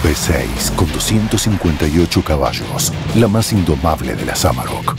V6 con 258 caballos, la más indomable de las Amarok.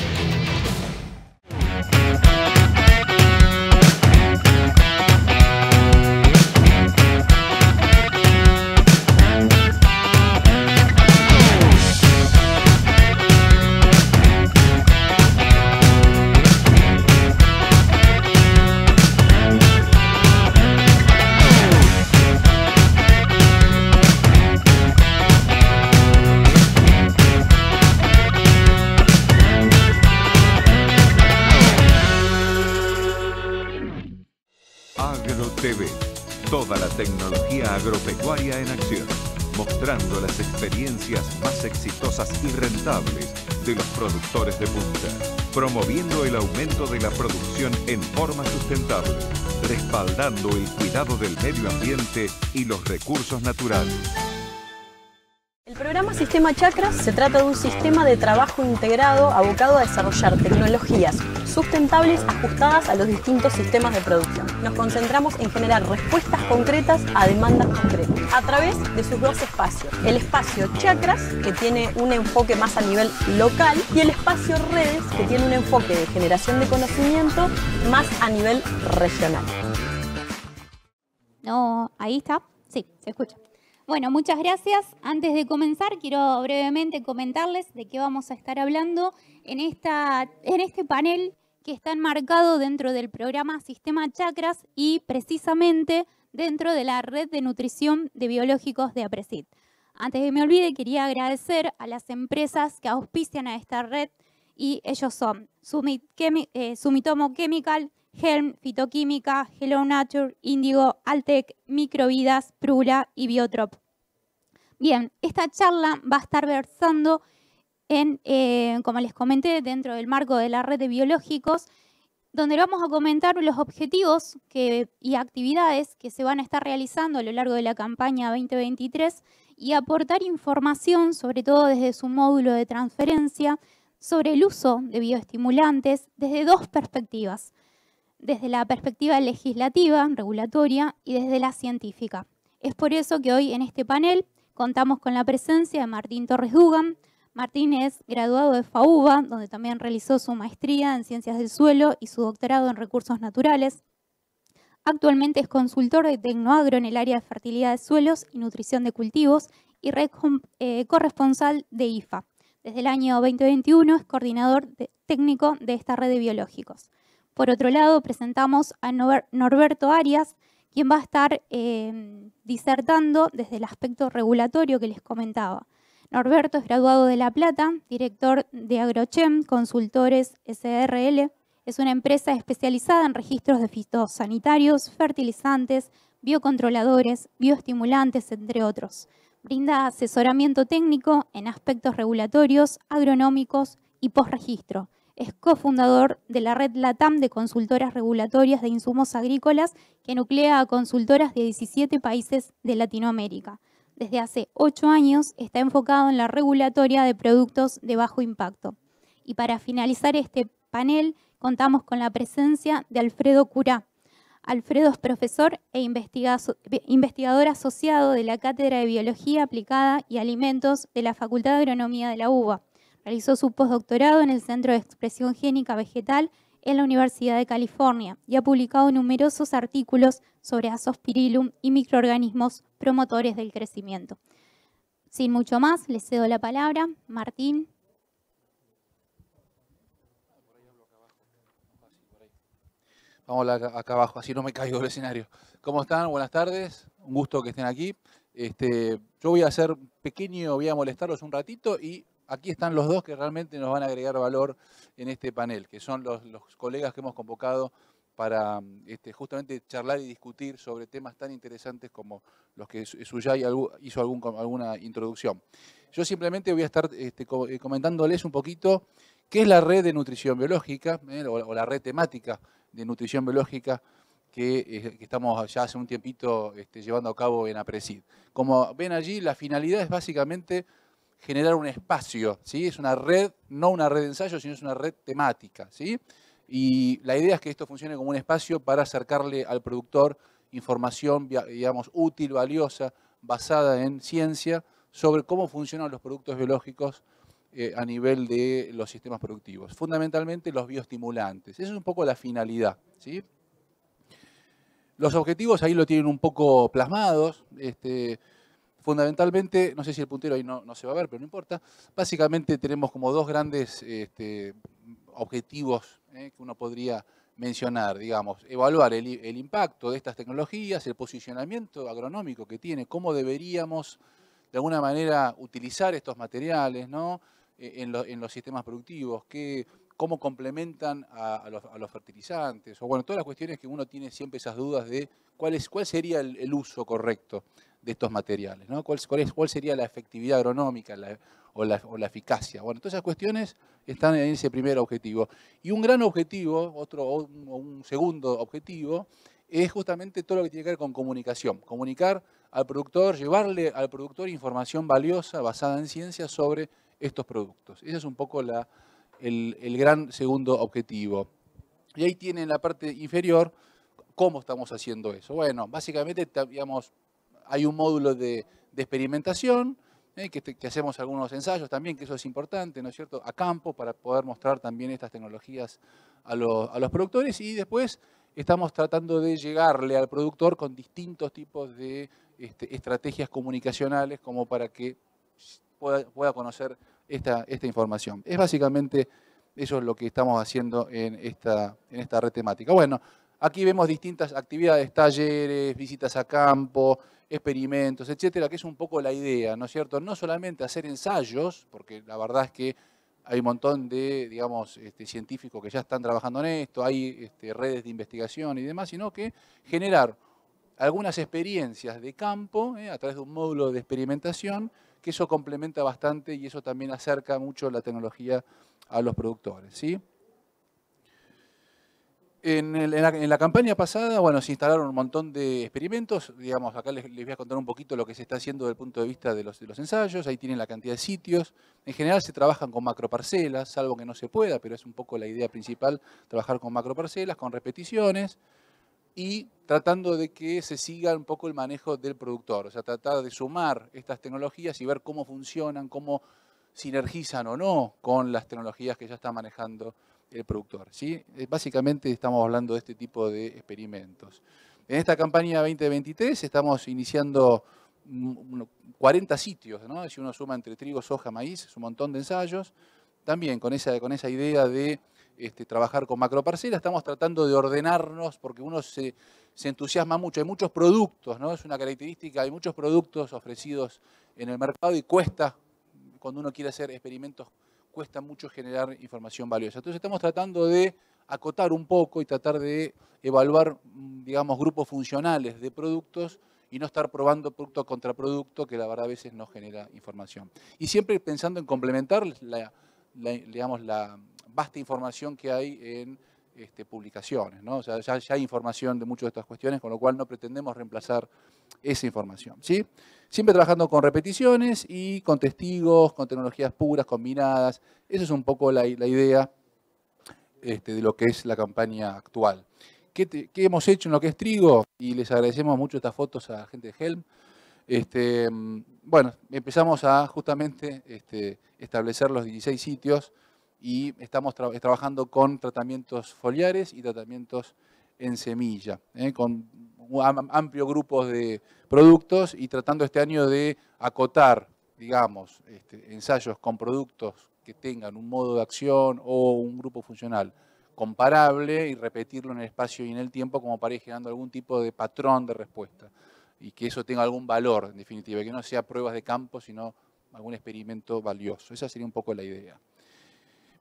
AgroTV, toda la tecnología agropecuaria en acción, mostrando las experiencias más exitosas y rentables de los productores de punta, promoviendo el aumento de la producción en forma sustentable, respaldando el cuidado del medio ambiente y los recursos naturales. El programa Sistema Chakras se trata de un sistema de trabajo integrado abocado a desarrollar tecnologías sustentables ajustadas a los distintos sistemas de producción. Nos concentramos en generar respuestas concretas a demandas concretas a través de sus dos espacios. El espacio Chakras, que tiene un enfoque más a nivel local, y el espacio Redes, que tiene un enfoque de generación de conocimiento más a nivel regional. No, ahí está. Sí, se escucha. Bueno, muchas gracias. Antes de comenzar, quiero brevemente comentarles de qué vamos a estar hablando en este panel que está enmarcado dentro del programa Sistema Chakras y precisamente dentro de la red de nutrición de biológicos de APRESID. Antes de que me olvide, quería agradecer a las empresas que auspician a esta red y ellos son Sumitomo Chemical, Helm, Fitoquímica, Hello Nature, Índigo, Altec, Microvidas, Prula y Biotrop. Bien, esta charla va a estar versando en, como les comenté, dentro del marco de la red de biológicos, donde vamos a comentar los objetivos y actividades que se van a estar realizando a lo largo de la campaña 2023 y aportar información, sobre todo desde su módulo de transferencia, sobre el uso de bioestimulantes desde dos perspectivas. Desde la perspectiva legislativa, regulatoria y desde la científica. Es por eso que hoy en este panel contamos con la presencia de Martín Torres Dugan. Martín es graduado de FAUBA, donde también realizó su maestría en Ciencias del Suelo y su doctorado en Recursos Naturales. Actualmente es consultor de Tecnoagro en el área de fertilidad de suelos y nutrición de cultivos y corresponsal de IFA. Desde el año 2021 es coordinador técnico de esta red de biológicos. Por otro lado, presentamos a Norberto Arias, quien va a estar disertando desde el aspecto regulatorio que les comentaba. Norberto es graduado de La Plata, director de Agrochem Consultores SRL. Es una empresa especializada en registros de fitosanitarios, fertilizantes, biocontroladores, bioestimulantes, entre otros. Brinda asesoramiento técnico en aspectos regulatorios, agronómicos y postregistro. Es cofundador de la red LATAM de consultoras regulatorias de insumos agrícolas que nuclea a consultoras de 17 países de Latinoamérica. Desde hace 8 años está enfocado en la regulatoria de productos de bajo impacto. Y para finalizar este panel contamos con la presencia de Alfredo Curá. Alfredo es profesor e investigador asociado de la Cátedra de Biología Aplicada y Alimentos de la Facultad de Agronomía de la UBA. Realizó su postdoctorado en el Centro de Expresión Génica Vegetal en la Universidad de California y ha publicado numerosos artículos sobre Azospirillum y microorganismos promotores del crecimiento. Sin mucho más, le cedo la palabra. Martín. Vamos acá abajo, así no me caigo del escenario. ¿Cómo están? Buenas tardes. Un gusto que estén aquí. Yo voy a molestarlos un ratito y aquí están los dos que realmente nos van a agregar valor en este panel, que son los colegas que hemos convocado para justamente charlar y discutir sobre temas tan interesantes como los que Suyay hizo alguna introducción. Yo simplemente voy a estar comentándoles un poquito qué es la red de nutrición biológica, o la red temática de nutrición biológica que estamos ya hace un tiempito llevando a cabo en APRESID. Como ven allí, la finalidad es básicamente generar un espacio, ¿sí? Es una red, no una red de ensayo, sino es una red temática, ¿sí? Y la idea es que esto funcione como un espacio para acercarle al productor información, digamos, útil, valiosa, basada en ciencia, sobre cómo funcionan los productos biológicos a nivel de los sistemas productivos. Fundamentalmente los bioestimulantes. Esa es un poco la finalidad, ¿sí? Los objetivos ahí lo tienen un poco plasmados. Fundamentalmente, no sé si el puntero ahí no se va a ver, pero no importa. Básicamente tenemos como dos grandes objetivos que uno podría mencionar, digamos, evaluar el impacto de estas tecnologías, el posicionamiento agronómico que tiene, cómo deberíamos de alguna manera utilizar estos materiales, ¿no? en los sistemas productivos, cómo complementan a los fertilizantes, o bueno, todas las cuestiones que uno tiene siempre esas dudas de cuál sería el uso correcto de estos materiales, ¿no? ¿Cuál sería la efectividad agronómica o la eficacia? Bueno, todas esas cuestiones están en ese primer objetivo. Y un gran objetivo, un segundo objetivo, es justamente todo lo que tiene que ver con comunicación. Comunicar al productor, llevarle al productor información valiosa basada en ciencia sobre estos productos. Ese es un poco el gran segundo objetivo. Y ahí tiene en la parte inferior cómo estamos haciendo eso. Bueno, básicamente, digamos, hay un módulo de experimentación, que hacemos algunos ensayos también, que eso es importante, ¿no es cierto?, a campo, para poder mostrar también estas tecnologías a los productores, y después estamos tratando de llegarle al productor con distintos tipos de estrategias comunicacionales como para que pueda conocer esta información. Es básicamente eso es lo que estamos haciendo en esta red temática. Bueno, aquí vemos distintas actividades, talleres, visitas a campo, experimentos, etcétera, que es un poco la idea, ¿no es cierto? No solamente hacer ensayos, porque la verdad es que hay un montón de, digamos, científicos que ya están trabajando en esto, hay redes de investigación y demás, sino que generar algunas experiencias de campo a través de un módulo de experimentación, que eso complementa bastante y eso también acerca mucho la tecnología a los productores, ¿sí? En la campaña pasada, bueno, se instalaron un montón de experimentos. Digamos, acá les voy a contar un poquito lo que se está haciendo desde el punto de vista de los ensayos. Ahí tienen la cantidad de sitios. En general se trabajan con macroparcelas, salvo que no se pueda, pero es un poco la idea principal, trabajar con macroparcelas, con repeticiones y tratando de que se siga un poco el manejo del productor. O sea, tratar de sumar estas tecnologías y ver cómo funcionan, cómo sinergizan o no con las tecnologías que ya está manejando el productor, ¿sí? Básicamente estamos hablando de este tipo de experimentos. En esta campaña 2023 estamos iniciando 40 sitios, ¿no? Si uno suma entre trigo, soja, maíz, es un montón de ensayos. También con esa idea de trabajar con macroparcelas, estamos tratando de ordenarnos porque uno se entusiasma mucho. Hay muchos productos, ¿no? Es una característica, hay muchos productos ofrecidos en el mercado y cuesta, cuando uno quiere hacer experimentos, cuesta mucho generar información valiosa. Entonces estamos tratando de acotar un poco y tratar de evaluar, digamos, grupos funcionales de productos y no estar probando producto contra producto, que la verdad a veces no genera información. Y siempre pensando en complementar digamos, la vasta información que hay en publicaciones, ¿no? O sea, ya hay información de muchas de estas cuestiones, con lo cual no pretendemos reemplazar esa información, ¿sí? Siempre trabajando con repeticiones y con testigos, con tecnologías puras, combinadas. Esa es un poco la idea de lo que es la campaña actual. ¿Qué hemos hecho en lo que es trigo? Y les agradecemos mucho estas fotos a la gente de Helm. Bueno, empezamos a justamente establecer los 16 sitios y estamos trabajando con tratamientos foliares y tratamientos en semilla, con amplios grupos de productos y tratando este año de acotar, digamos, ensayos con productos que tengan un modo de acción o un grupo funcional comparable y repetirlo en el espacio y en el tiempo como para ir generando algún tipo de patrón de respuesta y que eso tenga algún valor, en definitiva, que no sea pruebas de campo, sino algún experimento valioso. Esa sería un poco la idea.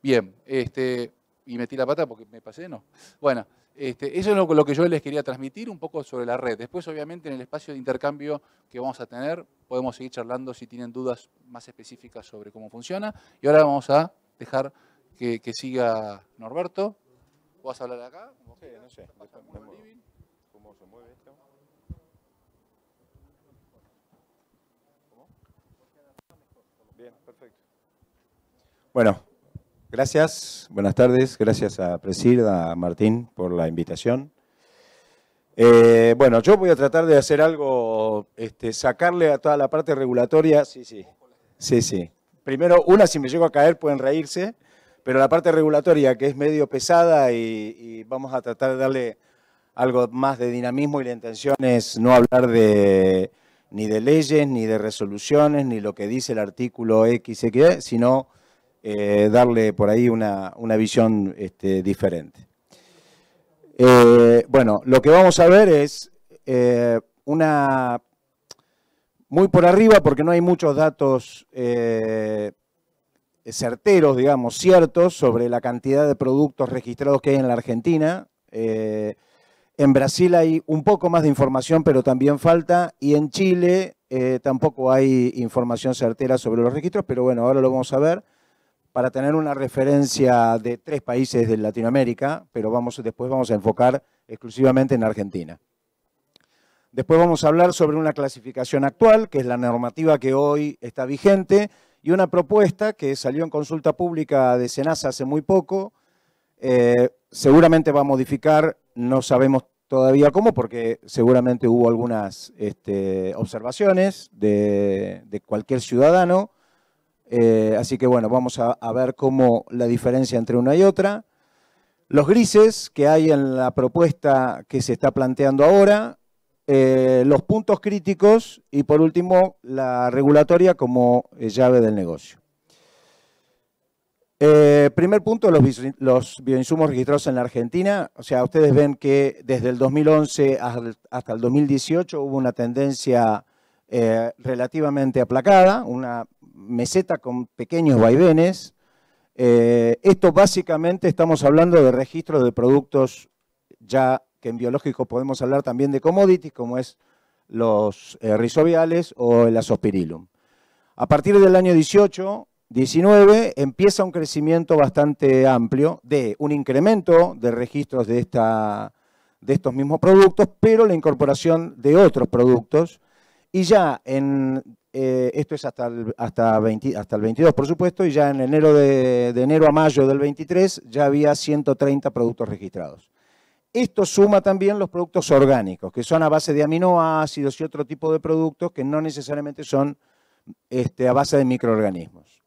Bien, y metí la pata porque me pasé, ¿no? Bueno, eso es lo que yo les quería transmitir un poco sobre la red. Después, obviamente, en el espacio de intercambio que vamos a tener, podemos seguir charlando si tienen dudas más específicas sobre cómo funciona. Y ahora vamos a dejar que siga Norberto. ¿Vas a hablar de acá? Sí, no sé. ¿Cómo se mueve esto? ¿Cómo? Bien, perfecto. Bueno. Gracias, buenas tardes. Gracias a Presid, a Martín por la invitación. Bueno, yo voy a tratar de hacer algo, sacarle a toda la parte regulatoria. Sí. Primero, si me llego a caer pueden reírse, pero la parte regulatoria que es medio pesada y vamos a tratar de darle algo más de dinamismo, y la intención es no hablar ni de leyes, ni de resoluciones, ni lo que dice el artículo X, sino darle por ahí una visión diferente. Bueno, lo que vamos a ver es muy por arriba, porque no hay muchos datos certeros, digamos, ciertos, sobre la cantidad de productos registrados que hay en la Argentina. En Brasil hay un poco más de información, pero también falta, y en Chile tampoco hay información certera sobre los registros, pero bueno, ahora lo vamos a ver, para tener una referencia de 3 países de Latinoamérica, pero después vamos a enfocar exclusivamente en Argentina. Después vamos a hablar sobre una clasificación actual, que es la normativa que hoy está vigente, y una propuesta que salió en consulta pública de SENASA hace muy poco. Seguramente va a modificar, no sabemos todavía cómo, porque seguramente hubo algunas observaciones de cualquier ciudadano. Así que bueno, vamos a ver cómo la diferencia entre una y otra. Los grises que hay en la propuesta que se está planteando ahora, los puntos críticos y por último la regulatoria como llave del negocio. Primer punto, los bioinsumos registrados en la Argentina. O sea, ustedes ven que desde el 2011 hasta el 2018 hubo una tendencia relativamente aplacada, una meseta con pequeños vaivenes. Esto básicamente estamos hablando de registros de productos ya que en biológico podemos hablar también de commodities, como es los rizobiales o el Azospirillum. A partir del año 18-19 empieza un crecimiento bastante amplio de un incremento de registros de estos mismos productos, pero la incorporación de otros productos, y ya esto es hasta el 22, por supuesto, y ya en enero de enero a mayo del 23 ya había 130 productos registrados. Esto suma también los productos orgánicos, que son a base de aminoácidos y otro tipo de productos que no necesariamente son a base de microorganismos.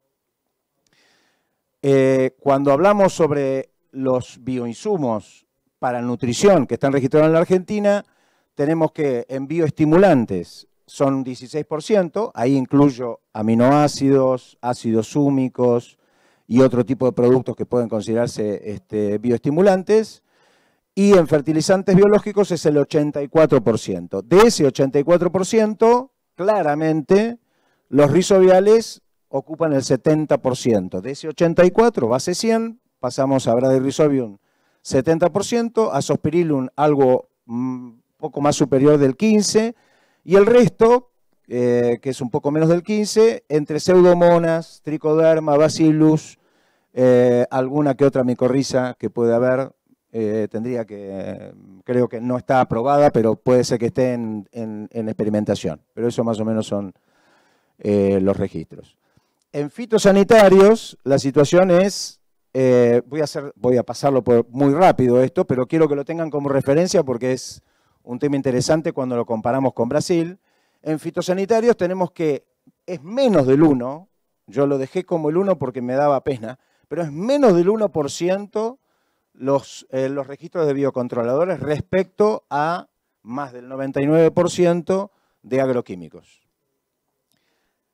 Cuando hablamos sobre los bioinsumos para nutrición que están registrados en la Argentina, tenemos que en bioestimulantes son un 16%, ahí incluyo aminoácidos, ácidos húmicos y otro tipo de productos que pueden considerarse bioestimulantes. Y en fertilizantes biológicos es el 84%. De ese 84%, claramente, los rizobiales ocupan el 70%. De ese 84, base 100, pasamos a Bradyrhizobium 70%, Azospirillum algo poco más superior del 15%, y el resto, que es un poco menos del 15%, entre Pseudomonas, Trichoderma, Bacillus, alguna que otra micorriza que puede haber. Creo que no está aprobada, pero puede ser que esté en experimentación. Pero eso más o menos son los registros. En fitosanitarios, la situación es, voy a pasarlo muy rápido esto, pero quiero que lo tengan como referencia porque es un tema interesante cuando lo comparamos con Brasil. En fitosanitarios tenemos que es menos del 1, yo lo dejé como el 1 porque me daba pena, pero es menos del 1% los registros de biocontroladores respecto a más del 99% de agroquímicos.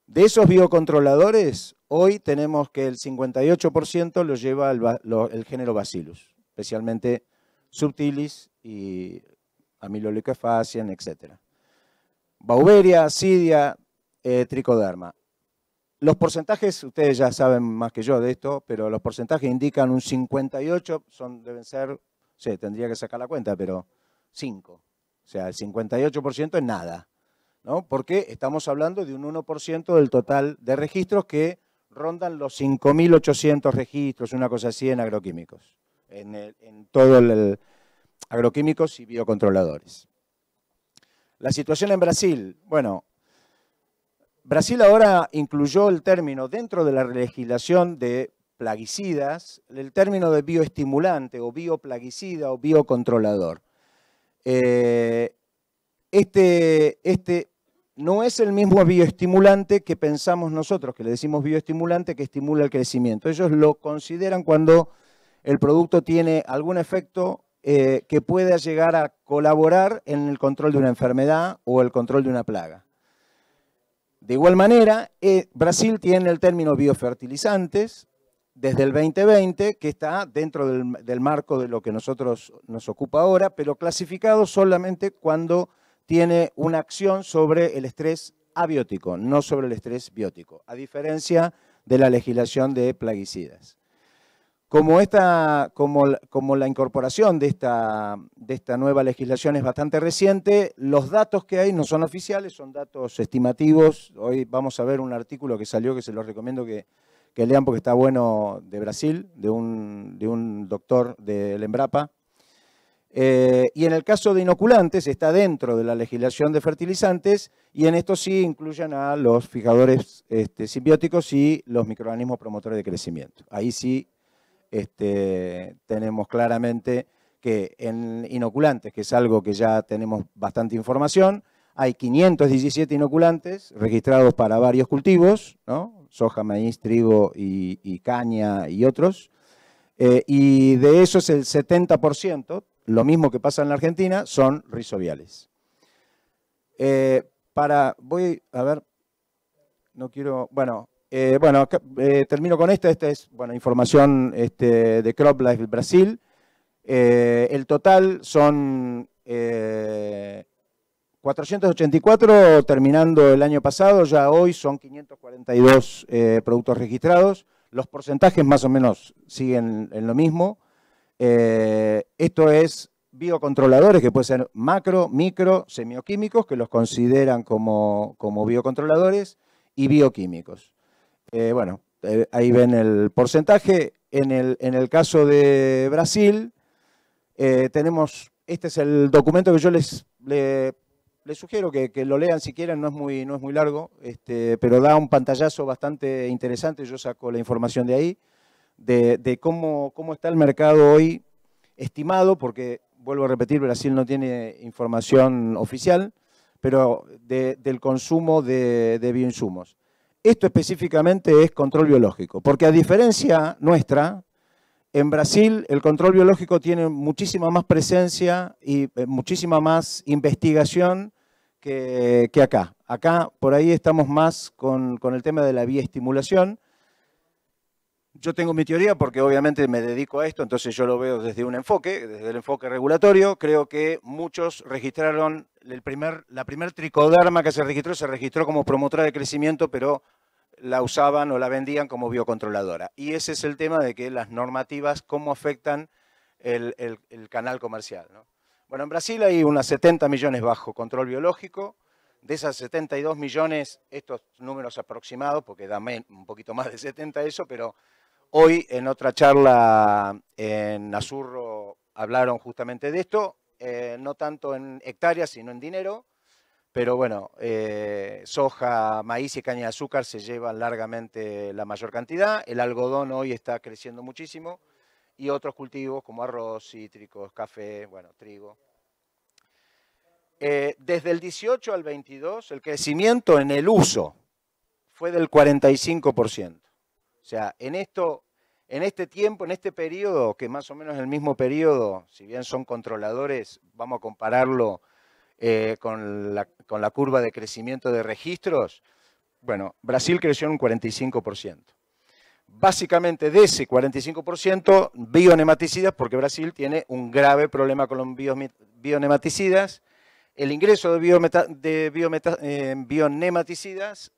De esos biocontroladores, hoy tenemos que el 58% lo lleva el género Bacillus, especialmente Subtilis y Amyloliquefaciens, etc. Beauveria, Cidia, Trichoderma. Los porcentajes, ustedes ya saben más que yo de esto, pero los porcentajes indican un 58, deben ser, sí, tendría que sacar la cuenta, pero 5. O sea, el 58% es nada, ¿no? Porque estamos hablando de un 1% del total de registros que rondan los 5.800 registros, una cosa así en agroquímicos, en todo el agroquímicos y biocontroladores. La situación en Brasil, bueno, Brasil ahora incluyó el término dentro de la legislación de plaguicidas, el término de bioestimulante o bioplaguicida o biocontrolador. Este no es el mismo bioestimulante que pensamos nosotros, que le decimos bioestimulante que estimula el crecimiento. Ellos lo consideran cuando el producto tiene algún efecto que pueda llegar a colaborar en el control de una enfermedad o el control de una plaga. De igual manera, Brasil tiene el término biofertilizantes desde el 2020, que está dentro del marco de lo que nosotros nos ocupa ahora, pero clasificado solamente cuando tiene una acción sobre el estrés abiótico, no sobre el estrés biótico, a diferencia de la legislación de plaguicidas. Como la incorporación de esta nueva legislación es bastante reciente, los datos que hay no son oficiales, son datos estimativos. Hoy vamos a ver un artículo que salió que se los recomiendo que lean porque está bueno, de Brasil, de un doctor del Embrapa. Y en el caso de inoculantes está dentro de la legislación de fertilizantes y en esto sí incluyen a los fijadores simbióticos y los microorganismos promotores de crecimiento. Ahí sí tenemos claramente que en inoculantes, que es algo que ya tenemos bastante información, hay 517 inoculantes registrados para varios cultivos, ¿no? Soja, maíz, trigo y caña y otros. Y de esos el 70%, lo mismo que pasa en la Argentina, son rizobiales. Voy a ver, no quiero, termino con esta es información de CropLife Brasil. El total son 484 terminando el año pasado, ya hoy son 542 productos registrados. Los porcentajes más o menos siguen en lo mismo. Esto es biocontroladores que pueden ser macro, micro, semioquímicos, que los consideran como biocontroladores, y bioquímicos. Ahí ven el porcentaje. En el caso de Brasil, tenemos, este es el documento que yo les sugiero que lo lean si quieren, no es muy largo, pero da un pantallazo bastante interesante. Yo saco la información de ahí, de cómo está el mercado hoy estimado, porque, vuelvo a repetir, Brasil no tiene información oficial, pero del consumo de bioinsumos. Esto específicamente es control biológico, porque a diferencia nuestra, en Brasil el control biológico tiene muchísima más presencia y muchísima más investigación que acá. Acá por ahí estamos más con el tema de la bioestimulación. Yo tengo mi teoría porque obviamente me dedico a esto, entonces yo lo veo desde un enfoque, desde el enfoque regulatorio. Creo que muchos registraron, la primer tricoderma que se registró como promotora de crecimiento, pero la usaban o la vendían como biocontroladora. Y ese es el tema de que las normativas, cómo afectan el canal comercial, ¿no? Bueno, en Brasil hay unas 70 millones bajo control biológico. De esas 72 millones, estos números aproximados, porque da un poquito más de 70 eso, pero hoy en otra charla en Azurro hablaron justamente de esto, no tanto en hectáreas, sino en dinero. Pero bueno, soja, maíz y caña de azúcar se llevan largamente la mayor cantidad. El algodón hoy está creciendo muchísimo y otros cultivos como arroz, cítricos, café, trigo. Desde el 18 al 22 el crecimiento en el uso fue del 45%. O sea, en este tiempo, en este periodo, que más o menos es el mismo periodo, si bien son controladores, vamos a compararlo con la curva de crecimiento de registros, Brasil creció en un 45%. Básicamente de ese 45%, bionematicidas, porque Brasil tiene un grave problema con los bionematicidas. El ingreso de bionematicidas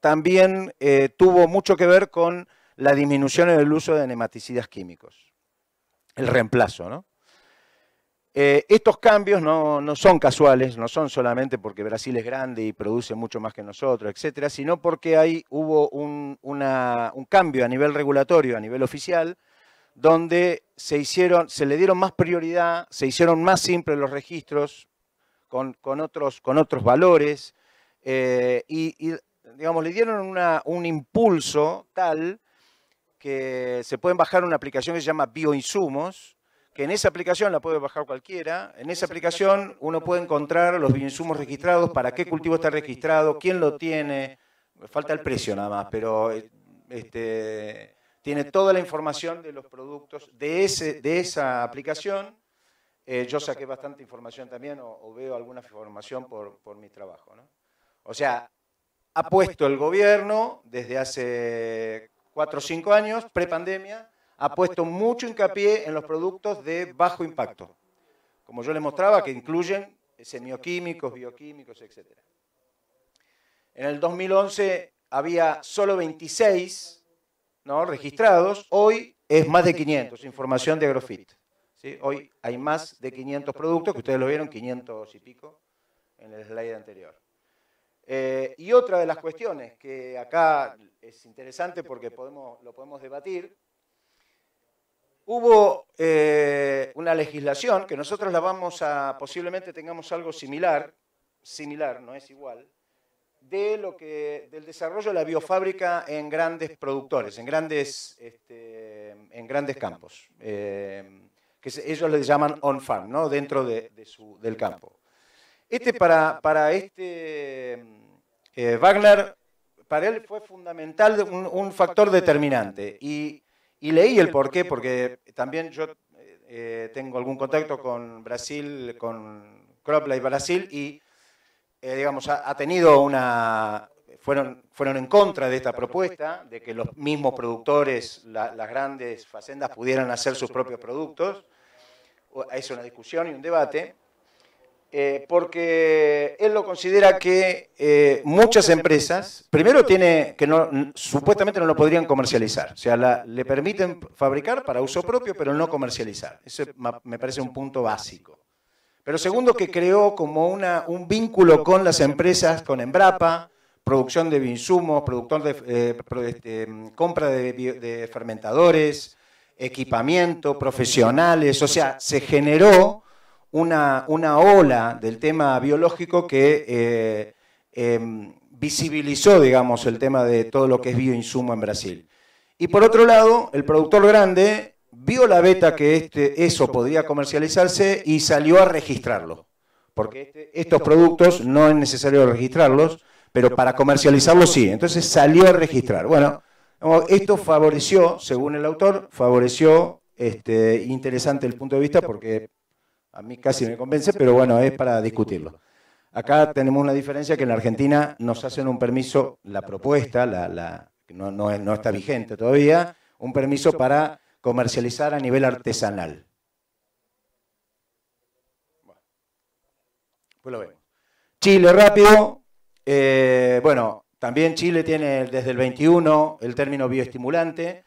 también tuvo mucho que ver con la disminución en el uso de nematicidas químicos, el reemplazo, ¿no? Estos cambios no son casuales, no son solamente porque Brasil es grande y produce mucho más que nosotros, etcétera, sino porque hubo un cambio a nivel regulatorio, a nivel oficial, donde se le dieron más prioridad, se hicieron más simples los registros con otros valores y digamos, le dieron un impulso tal que se pueden bajar una aplicación que se llama Bioinsumos, que en esa aplicación, la puede bajar cualquiera, en esa aplicación uno puede encontrar los bioinsumos registrados, para qué cultivo está registrado, quién lo tiene, falta el precio nada más, pero tiene toda la información de los productos de esa aplicación. Yo saqué bastante información también, o veo alguna información por mi trabajo, ¿no? O sea, ha puesto el gobierno desde hace 4 o 5 años, prepandemia, ha puesto mucho hincapié en los productos de bajo impacto, como yo les mostraba, que incluyen semioquímicos, bioquímicos, etc. En el 2011 había solo 26, ¿no?, registrados, hoy es más de 500, información de Agrofit. ¿Sí? Hoy hay más de 500 productos, que ustedes lo vieron, 500 y pico en el slide anterior. Y otra de las cuestiones que acá es interesante porque lo podemos debatir, hubo una legislación que nosotros la vamos a, posiblemente tengamos algo similar, no es igual, del desarrollo de la biofábrica en grandes productores, en grandes campos, que ellos les llaman on-farm, ¿no?, dentro del campo. Wagner, para él fue fundamental, un factor determinante. Y leí el porqué, porque también yo tengo algún contacto con Brasil, con CropLife Brasil, y digamos, ha tenido fueron en contra de esta propuesta, de que los mismos productores, las grandes facendas, pudieran hacer sus propios productos. Es una discusión y un debate. Porque él lo considera que muchas empresas, primero supuestamente no lo podrían comercializar, o sea, le permiten fabricar para uso propio, pero no comercializar. Eso me parece un punto básico. Pero segundo, que creó como un vínculo con las empresas, con Embrapa, producción de bioinsumos, compra de fermentadores, equipamiento, profesionales, o sea, se generó una ola del tema biológico que visibilizó, digamos, el tema de todo lo que es bioinsumo en Brasil. Y por otro lado, el productor grande vio la beta que eso podía comercializarse y salió a registrarlo. Porque estos productos no es necesario registrarlos, pero para comercializarlos sí. Entonces salió a registrar. Bueno, esto favoreció, según el autor, interesante el punto de vista porque a mí casi me convence, pero bueno, es para discutirlo. Acá tenemos una diferencia que en la Argentina nos hacen un permiso, la propuesta, no está vigente todavía, un permiso para comercializar a nivel artesanal. Bueno, pues lo vemos. Chile, rápido. Bueno, también Chile tiene desde el 21 el término bioestimulante.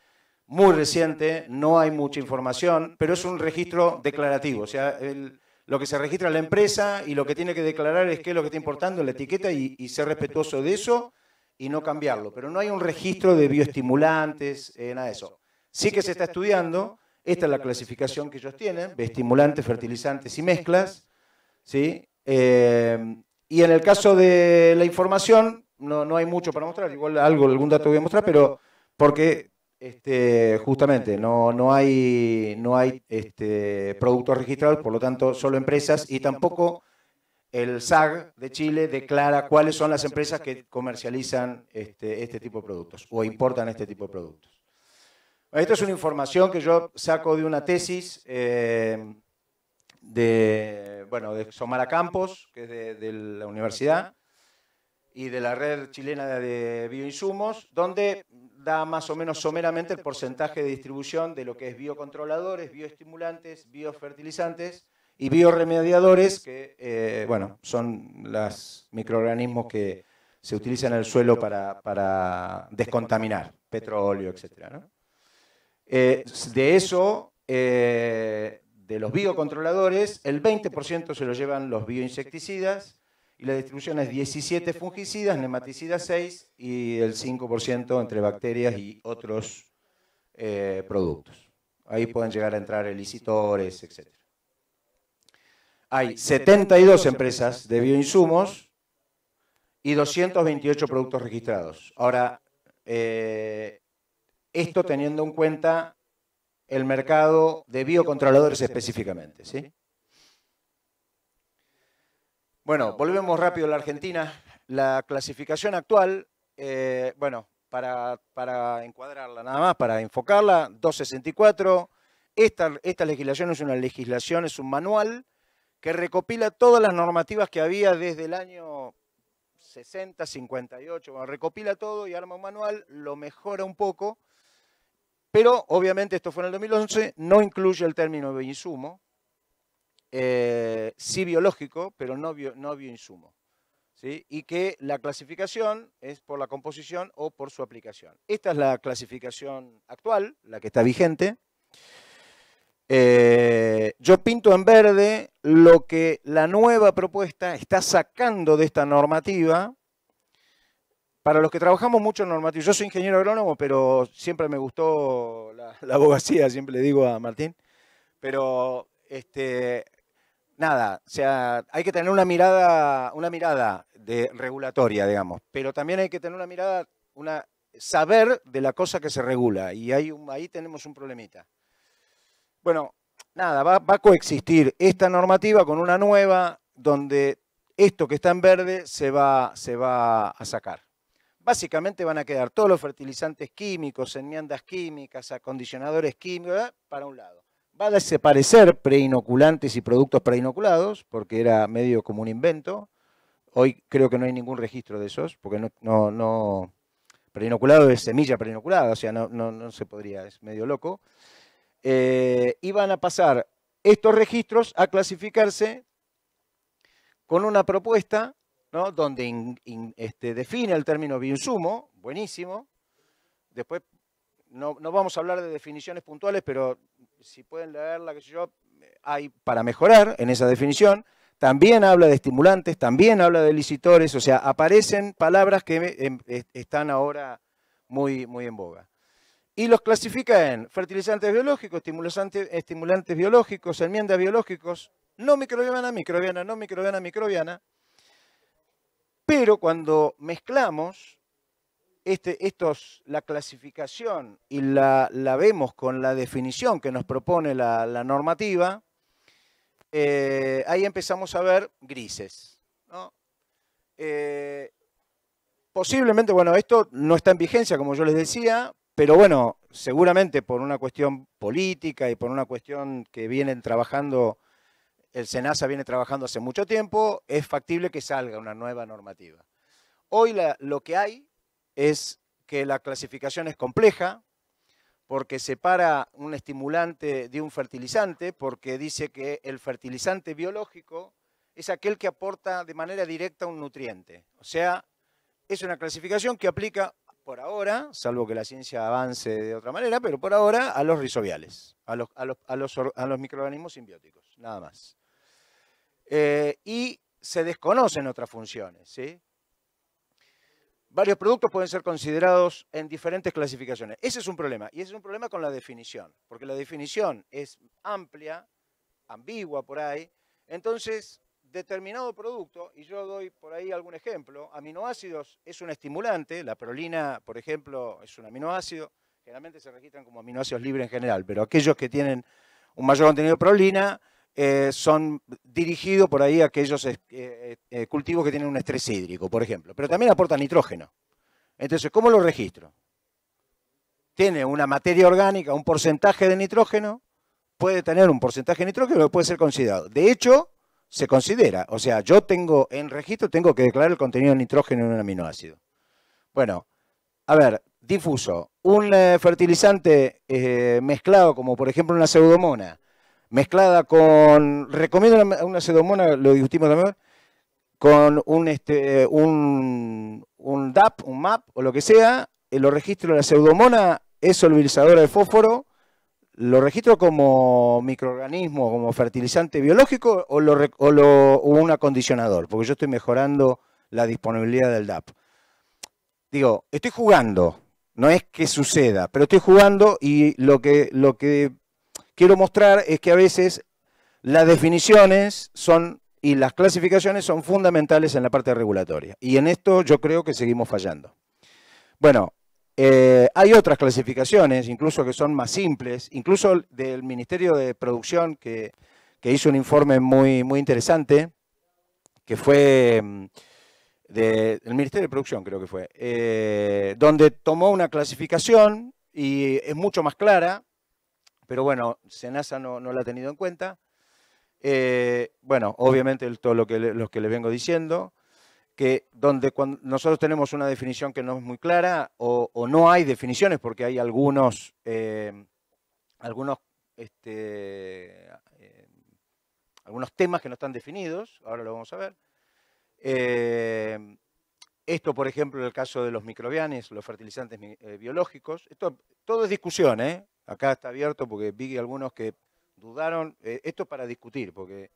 Muy reciente, no hay mucha información, pero es un registro declarativo. O sea, lo que se registra en la empresa y lo que tiene que declarar es qué es lo que está importando en la etiqueta y ser respetuoso de eso y no cambiarlo. Pero no hay un registro de bioestimulantes, nada de eso. Sí que se está estudiando, esta es la clasificación que ellos tienen, bioestimulantes, fertilizantes y mezclas, ¿sí? Y en el caso de la información, no hay mucho para mostrar, igual algún dato voy a mostrar, pero porque justamente no hay productos registrados, por lo tanto solo empresas, y tampoco el SAG de Chile declara cuáles son las empresas que comercializan este tipo de productos o importan este tipo de productos. Esto es una información que yo saco de una tesis de Somara Campos, que es de la universidad, y de la red chilena de bioinsumos, donde da más o menos someramente el porcentaje de distribución de lo que es biocontroladores, bioestimulantes, biofertilizantes y bioremediadores, que son los microorganismos que se utilizan en el suelo para descontaminar, petróleo, etc., ¿no? De eso, de los biocontroladores, el 20% se lo llevan los bioinsecticidas, y la distribución es 17 fungicidas, nematicidas 6 y el 5% entre bacterias y otros productos. Ahí pueden llegar a entrar elicitores, etc. Hay 72 empresas de bioinsumos y 228 productos registrados. Ahora, esto teniendo en cuenta el mercado de biocontroladores específicamente, ¿sí? Bueno, volvemos rápido a la Argentina. La clasificación actual, bueno, para encuadrarla nada más, para enfocarla, 264. Esta legislación es una legislación, es un manual que recopila todas las normativas que había desde el año 60, 58, bueno, recopila todo y arma un manual, lo mejora un poco, pero obviamente esto fue en el 2011, no incluye el término bioinsumo, sí biológico, pero no bioinsumo, ¿sí? Y que la clasificación es por la composición o por su aplicación. Esta es la clasificación actual, la que está vigente. Yo pinto en verde lo que la nueva propuesta está sacando de esta normativa. Para los que trabajamos mucho en normativa, yo soy ingeniero agrónomo, pero siempre me gustó la abogacía, siempre le digo a Martín. Pero, nada, o sea, hay que tener una mirada regulatoria, digamos. Pero también hay que tener una mirada, saber de la cosa que se regula. Y ahí tenemos un problemita. Bueno, nada, va a coexistir esta normativa con una nueva donde esto que está en verde se va a sacar. Básicamente van a quedar todos los fertilizantes químicos, enmiendas químicas, acondicionadores químicos, para un lado. Va a desaparecer preinoculantes y productos preinoculados, porque era medio como un invento. Hoy creo que no hay ningún registro de esos, porque no preinoculado es semilla preinoculada, o sea, no se podría, es medio loco. Y van a pasar estos registros a clasificarse con una propuesta, ¿no? Donde define el término bioinsumo, buenísimo. Después no vamos a hablar de definiciones puntuales, pero si pueden leerla, qué sé yo, hay para mejorar en esa definición. También habla de estimulantes, también habla de licitores, o sea, aparecen palabras que están ahora muy en boga. Y los clasifica en fertilizantes biológicos, estimulantes biológicos, enmiendas biológicos, no microbiana, microbiana, no microbiana, microbiana. Pero cuando mezclamos la clasificación y la vemos con la definición que nos propone la normativa, ahí empezamos a ver grises, ¿no? Posiblemente, bueno, esto no está en vigencia, como yo les decía, pero bueno, seguramente por una cuestión política y por una cuestión que vienen trabajando, el SENASA viene trabajando hace mucho tiempo, es factible que salga una nueva normativa. Hoy lo que hay es que la clasificación es compleja, porque separa un estimulante de un fertilizante, porque dice que el fertilizante biológico es aquel que aporta de manera directa un nutriente. O sea, es una clasificación que aplica por ahora, salvo que la ciencia avance de otra manera, pero por ahora a los rizobiales, a los microorganismos simbióticos, nada más. Y se desconocen otras funciones, ¿sí? Varios productos pueden ser considerados en diferentes clasificaciones. Ese es un problema, y ese es un problema con la definición, porque la definición es amplia, ambigua por ahí, entonces determinado producto, y yo doy por ahí algún ejemplo, aminoácidos es un estimulante, la prolina, por ejemplo, es un aminoácido, generalmente se registran como aminoácidos libres en general, pero aquellos que tienen un mayor contenido de prolina son dirigidos por ahí a aquellos cultivos que tienen un estrés hídrico, por ejemplo, pero también aportan nitrógeno. Entonces, ¿cómo lo registro? Tiene una materia orgánica, un porcentaje de nitrógeno, puede tener un porcentaje de nitrógeno que puede ser considerado. De hecho, se considera, o sea, yo tengo en registro, tengo que declarar el contenido de nitrógeno en un aminoácido. Bueno, a ver, difuso, un fertilizante mezclado, como por ejemplo una pseudomona, mezclada con, recomiendo una pseudomona, lo discutimos también, con un DAP, un MAP o lo que sea, lo registro de la pseudomona, es solubilizadora de fósforo, ¿lo registro como microorganismo, como fertilizante biológico o un acondicionador? Porque yo estoy mejorando la disponibilidad del DAP. Digo, estoy jugando, no es que suceda, pero estoy jugando y lo que quiero mostrar es que a veces las definiciones y las clasificaciones son fundamentales en la parte regulatoria. Y en esto yo creo que seguimos fallando. Bueno, Hay otras clasificaciones, incluso que son más simples, incluso del Ministerio de Producción, que hizo un informe muy, muy interesante, que fue del Ministerio de Producción, creo que fue, donde tomó una clasificación y es mucho más clara, pero bueno, SENASA no la ha tenido en cuenta. Bueno, obviamente todo lo que les vengo diciendo, que donde cuando nosotros tenemos una definición que no es muy clara o no hay definiciones porque hay algunos temas que no están definidos, ahora lo vamos a ver. Esto, por ejemplo, en el caso de los microbianes, los fertilizantes biológicos, esto todo es discusión, ¿eh? Acá está abierto porque vi algunos que dudaron, esto es para discutir, porque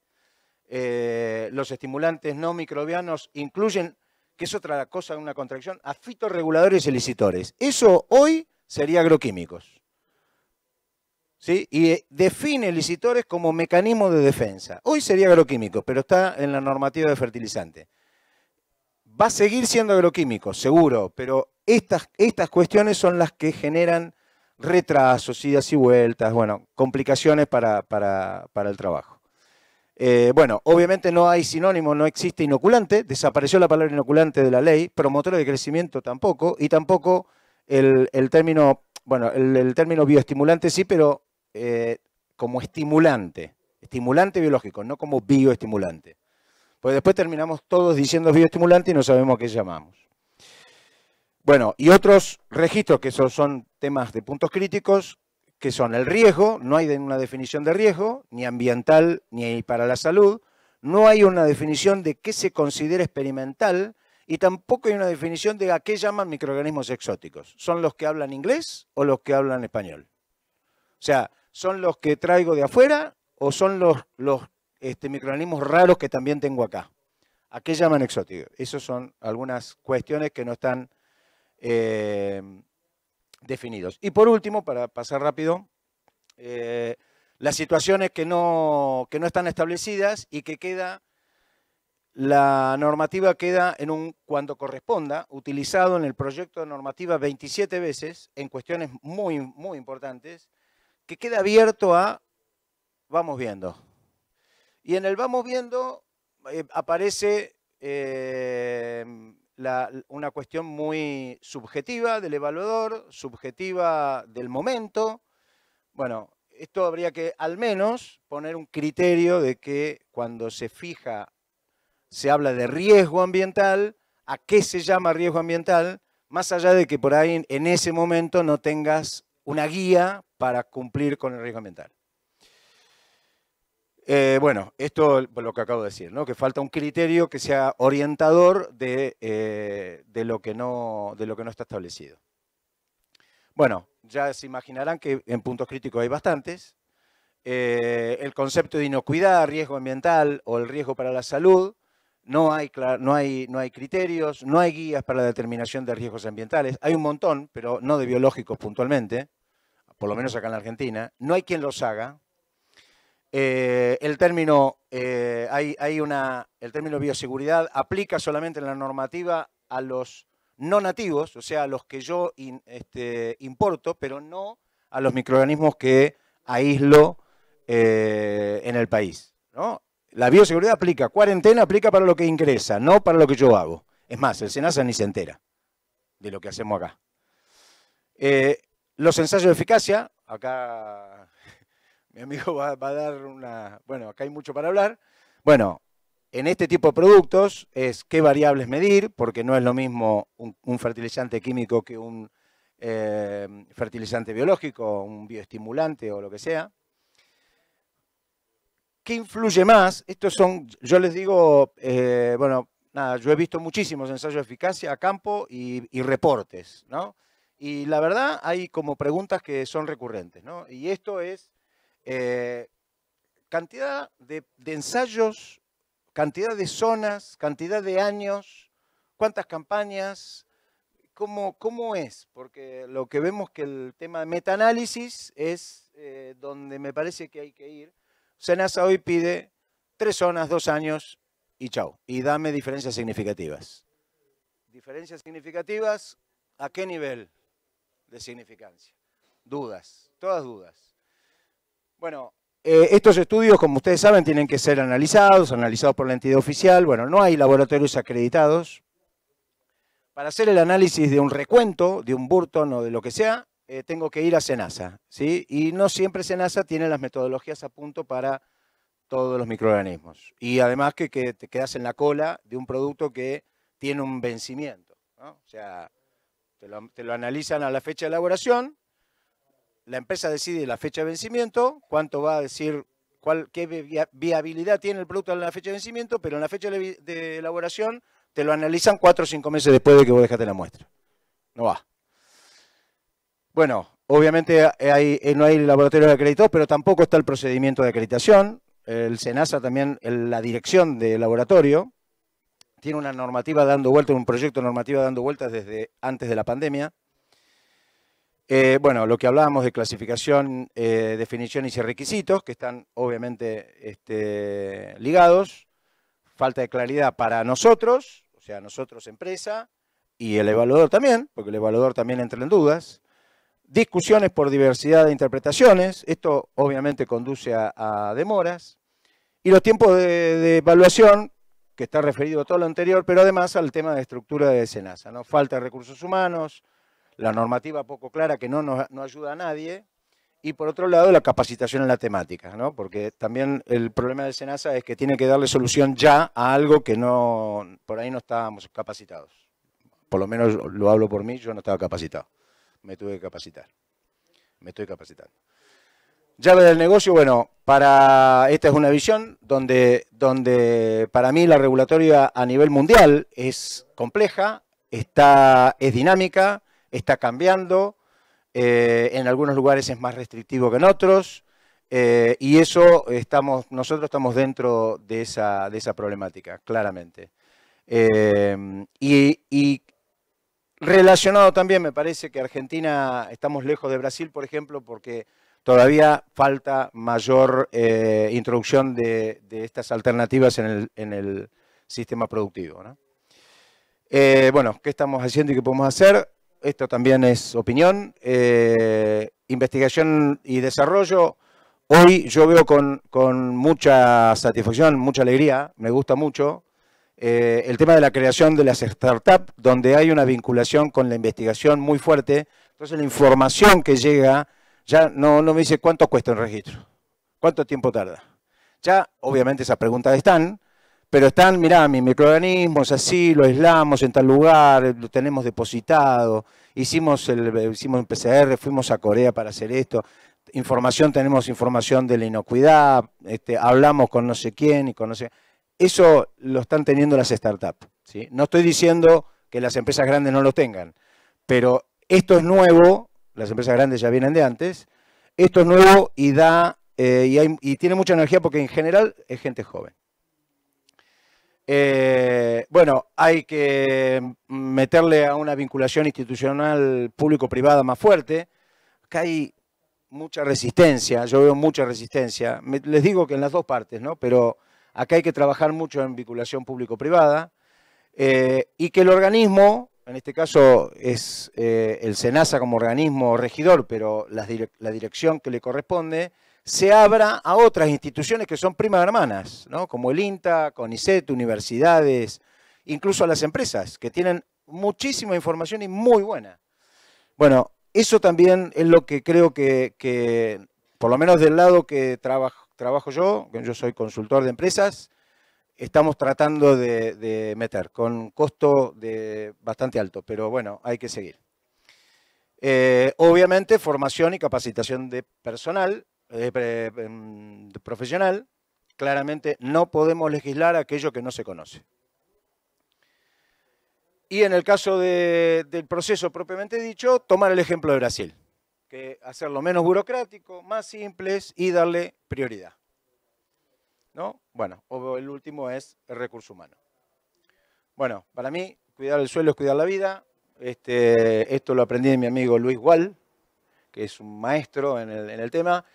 los estimulantes no microbianos incluyen, que es otra cosa, una contracción, a fitorreguladores y elicitores. Eso hoy sería agroquímicos, ¿sí? Y define elicitores como mecanismo de defensa. Hoy sería agroquímicos, pero está en la normativa de fertilizante. Va a seguir siendo agroquímicos, seguro, pero estas cuestiones son las que generan retrasos, idas y vueltas, bueno, complicaciones para el trabajo. Bueno, obviamente no hay sinónimo, no existe inoculante, desapareció la palabra inoculante de la ley, promotor de crecimiento tampoco, y tampoco el término, bueno, el término bioestimulante sí, pero como estimulante biológico, no como bioestimulante. Pues después terminamos todos diciendo bioestimulante y no sabemos qué llamamos. Bueno, y otros registros que son temas de puntos críticos, que son el riesgo, no hay una definición de riesgo, ni ambiental ni para la salud, no hay una definición de qué se considera experimental y tampoco hay una definición de a qué llaman microorganismos exóticos. ¿Son los que hablan inglés o los que hablan español? O sea, ¿son los que traigo de afuera o son los microorganismos raros que también tengo acá? ¿A qué llaman exóticos? Esas son algunas cuestiones que no están definidos. Y por último, para pasar rápido, las situaciones que no están establecidas y que la normativa queda cuando corresponda, utilizado en el proyecto de normativa 27 veces, en cuestiones muy, muy importantes, que queda abierto a vamos viendo. Y en el vamos viendo aparece una cuestión muy subjetiva del evaluador, subjetiva del momento. Bueno, esto habría que al menos poner un criterio de que cuando se habla de riesgo ambiental, ¿a qué se llama riesgo ambiental? Más allá de que por ahí en ese momento no tengas una guía para cumplir con el riesgo ambiental. Bueno, esto es lo que acabo de decir, ¿no? Que falta un criterio que sea orientador de lo que no está establecido. Bueno, ya se imaginarán que en puntos críticos hay bastantes. El concepto de inocuidad, riesgo ambiental o el riesgo para la salud, no hay criterios, no hay guías para la determinación de riesgos ambientales. Hay un montón, pero no de biológicos puntualmente, por lo menos acá en la Argentina. No hay quien los haga. El término bioseguridad aplica solamente en la normativa a los no nativos, o sea, a los que yo importo, pero no a los microorganismos que aíslo en el país, ¿no? La bioseguridad aplica, cuarentena aplica para lo que ingresa, no para lo que yo hago. Es más, el SENASA ni se entera de lo que hacemos acá. Los ensayos de eficacia, acá mi amigo va a dar una... Bueno, acá hay mucho para hablar. Bueno, en este tipo de productos es qué variables medir, porque no es lo mismo un fertilizante químico que un fertilizante biológico, un bioestimulante o lo que sea. ¿Qué influye más? Estos son, yo les digo, bueno, nada, yo he visto muchísimos ensayos de eficacia a campo y reportes, ¿no? Y la verdad hay como preguntas que son recurrentes, ¿no? Y esto es cantidad de ensayos, cantidad de zonas, cantidad de años, cuántas campañas, cómo es, porque lo que vemos que el tema de metaanálisis es donde me parece que hay que ir. SENASA hoy pide 3 zonas, 2 años y chau, y dame diferencias significativas. ¿Diferencias significativas a qué nivel? de significancia. Dudas, todas dudas. Bueno, estos estudios, como ustedes saben, tienen que ser analizados por la entidad oficial. Bueno, no hay laboratorios acreditados. Para hacer el análisis de un recuento, de un Burton o de lo que sea, tengo que ir a SENASA, ¿sí? Y no siempre SENASA tiene las metodologías a punto para todos los microorganismos. Y además que te quedas en la cola de un producto que tiene un vencimiento, ¿no? O sea, te lo analizan a la fecha de elaboración, la empresa decide la fecha de vencimiento, cuánto va a decir, qué viabilidad tiene el producto en la fecha de vencimiento, pero en la fecha de elaboración te lo analizan 4 o 5 meses después de que vos dejaste la muestra. No va. Bueno, obviamente no hay laboratorios acreditados, pero tampoco está el procedimiento de acreditación. El SENASA también, la dirección de laboratorio, tiene una normativa dando vueltas, un proyecto normativo dando vueltas desde antes de la pandemia. Bueno, lo que hablábamos de clasificación, definiciones y requisitos, que están obviamente ligados. Falta de claridad para nosotros, o sea, nosotros empresa, y el evaluador también, porque el evaluador también entra en dudas. Discusiones por diversidad de interpretaciones, esto obviamente conduce a demoras. Y los tiempos de evaluación, que está referido a todo lo anterior, pero además al tema de estructura de SENASA, ¿no? Falta de recursos humanos, la normativa poco clara que no ayuda a nadie, y por otro lado la capacitación en la temática, ¿no? Porque también el problema de SENASA es que tiene que darle solución ya a algo que por ahí no estábamos capacitados. Por lo menos lo hablo por mí, yo no estaba capacitado. Me tuve que capacitar. Me estoy capacitando. Llave del negocio, bueno, esta es una visión donde para mí la regulatoria a nivel mundial es compleja, es dinámica, está cambiando, en algunos lugares es más restrictivo que en otros, y eso nosotros estamos dentro de esa problemática, claramente. Y relacionado también, me parece que Argentina, estamos lejos de Brasil, por ejemplo, porque todavía falta mayor introducción de estas alternativas en el sistema productivo, ¿no? Bueno, ¿qué estamos haciendo y qué podemos hacer? Esto también es opinión. Investigación y desarrollo. Hoy yo veo con mucha satisfacción, mucha alegría, me gusta mucho, el tema de la creación de las startups, donde hay una vinculación con la investigación muy fuerte. Entonces la información que llega, ya no me dice cuánto cuesta un registro, cuánto tiempo tarda. Ya, obviamente esas preguntas están, pero están, mirá, mi microorganismo es así, lo aislamos en tal lugar, lo tenemos depositado, hicimos un PCR, fuimos a Corea para hacer esto, tenemos información de la inocuidad, hablamos con no sé quién y con no sé... Eso lo están teniendo las startups, ¿sí? No estoy diciendo que las empresas grandes no lo tengan, pero esto es nuevo, las empresas grandes ya vienen de antes, esto es nuevo y y tiene mucha energía porque en general es gente joven. Bueno, hay que meterle a una vinculación institucional público-privada más fuerte. Acá hay mucha resistencia, yo veo mucha resistencia. Les digo que en las dos partes, ¿no? Pero acá hay que trabajar mucho en vinculación público-privada y que el organismo, en este caso es el SENASA como organismo regidor, pero la dirección que le corresponde, se abra a otras instituciones que son primas hermanas, ¿no? Como el INTA, CONICET, universidades, incluso a las empresas, que tienen muchísima información y muy buena. Bueno, eso también es lo que creo que por lo menos del lado que trabajo yo soy consultor de empresas, estamos tratando de meter con un costo bastante alto, pero bueno, hay que seguir. Obviamente, formación y capacitación de personal, profesional. Claramente no podemos legislar aquello que no se conoce. Y en el caso del proceso propiamente dicho, tomar el ejemplo de Brasil, que hacerlo menos burocrático, más simples y darle prioridad, ¿no? Bueno, el último es el recurso humano. Bueno, para mí, cuidar el suelo es cuidar la vida. Esto lo aprendí de mi amigo Luis Gual, que es un maestro en el tema.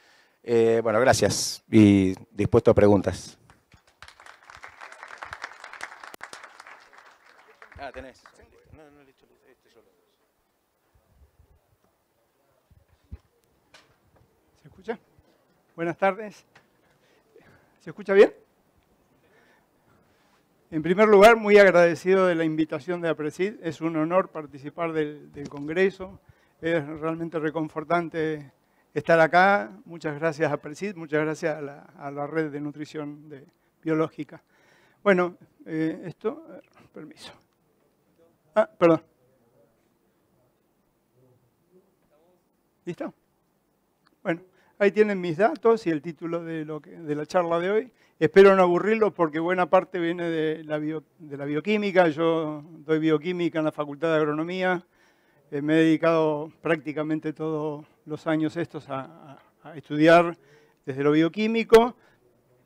Bueno, gracias y dispuesto a preguntas. Tenés. No, listo, solo. Buenas tardes. ¿Se escucha bien? En primer lugar, muy agradecido de la invitación de APRESID. Es un honor participar del Congreso. Es realmente reconfortante estar acá. Muchas gracias a APRESID, muchas gracias a la red de nutrición biológica. Bueno, permiso. Perdón. ¿Listo? Bueno, ahí tienen mis datos y el título de la charla de hoy. Espero no aburrirlos porque buena parte viene de la bioquímica. Yo doy bioquímica en la Facultad de Agronomía. Me he dedicado prácticamente todos los años estos a estudiar desde lo bioquímico,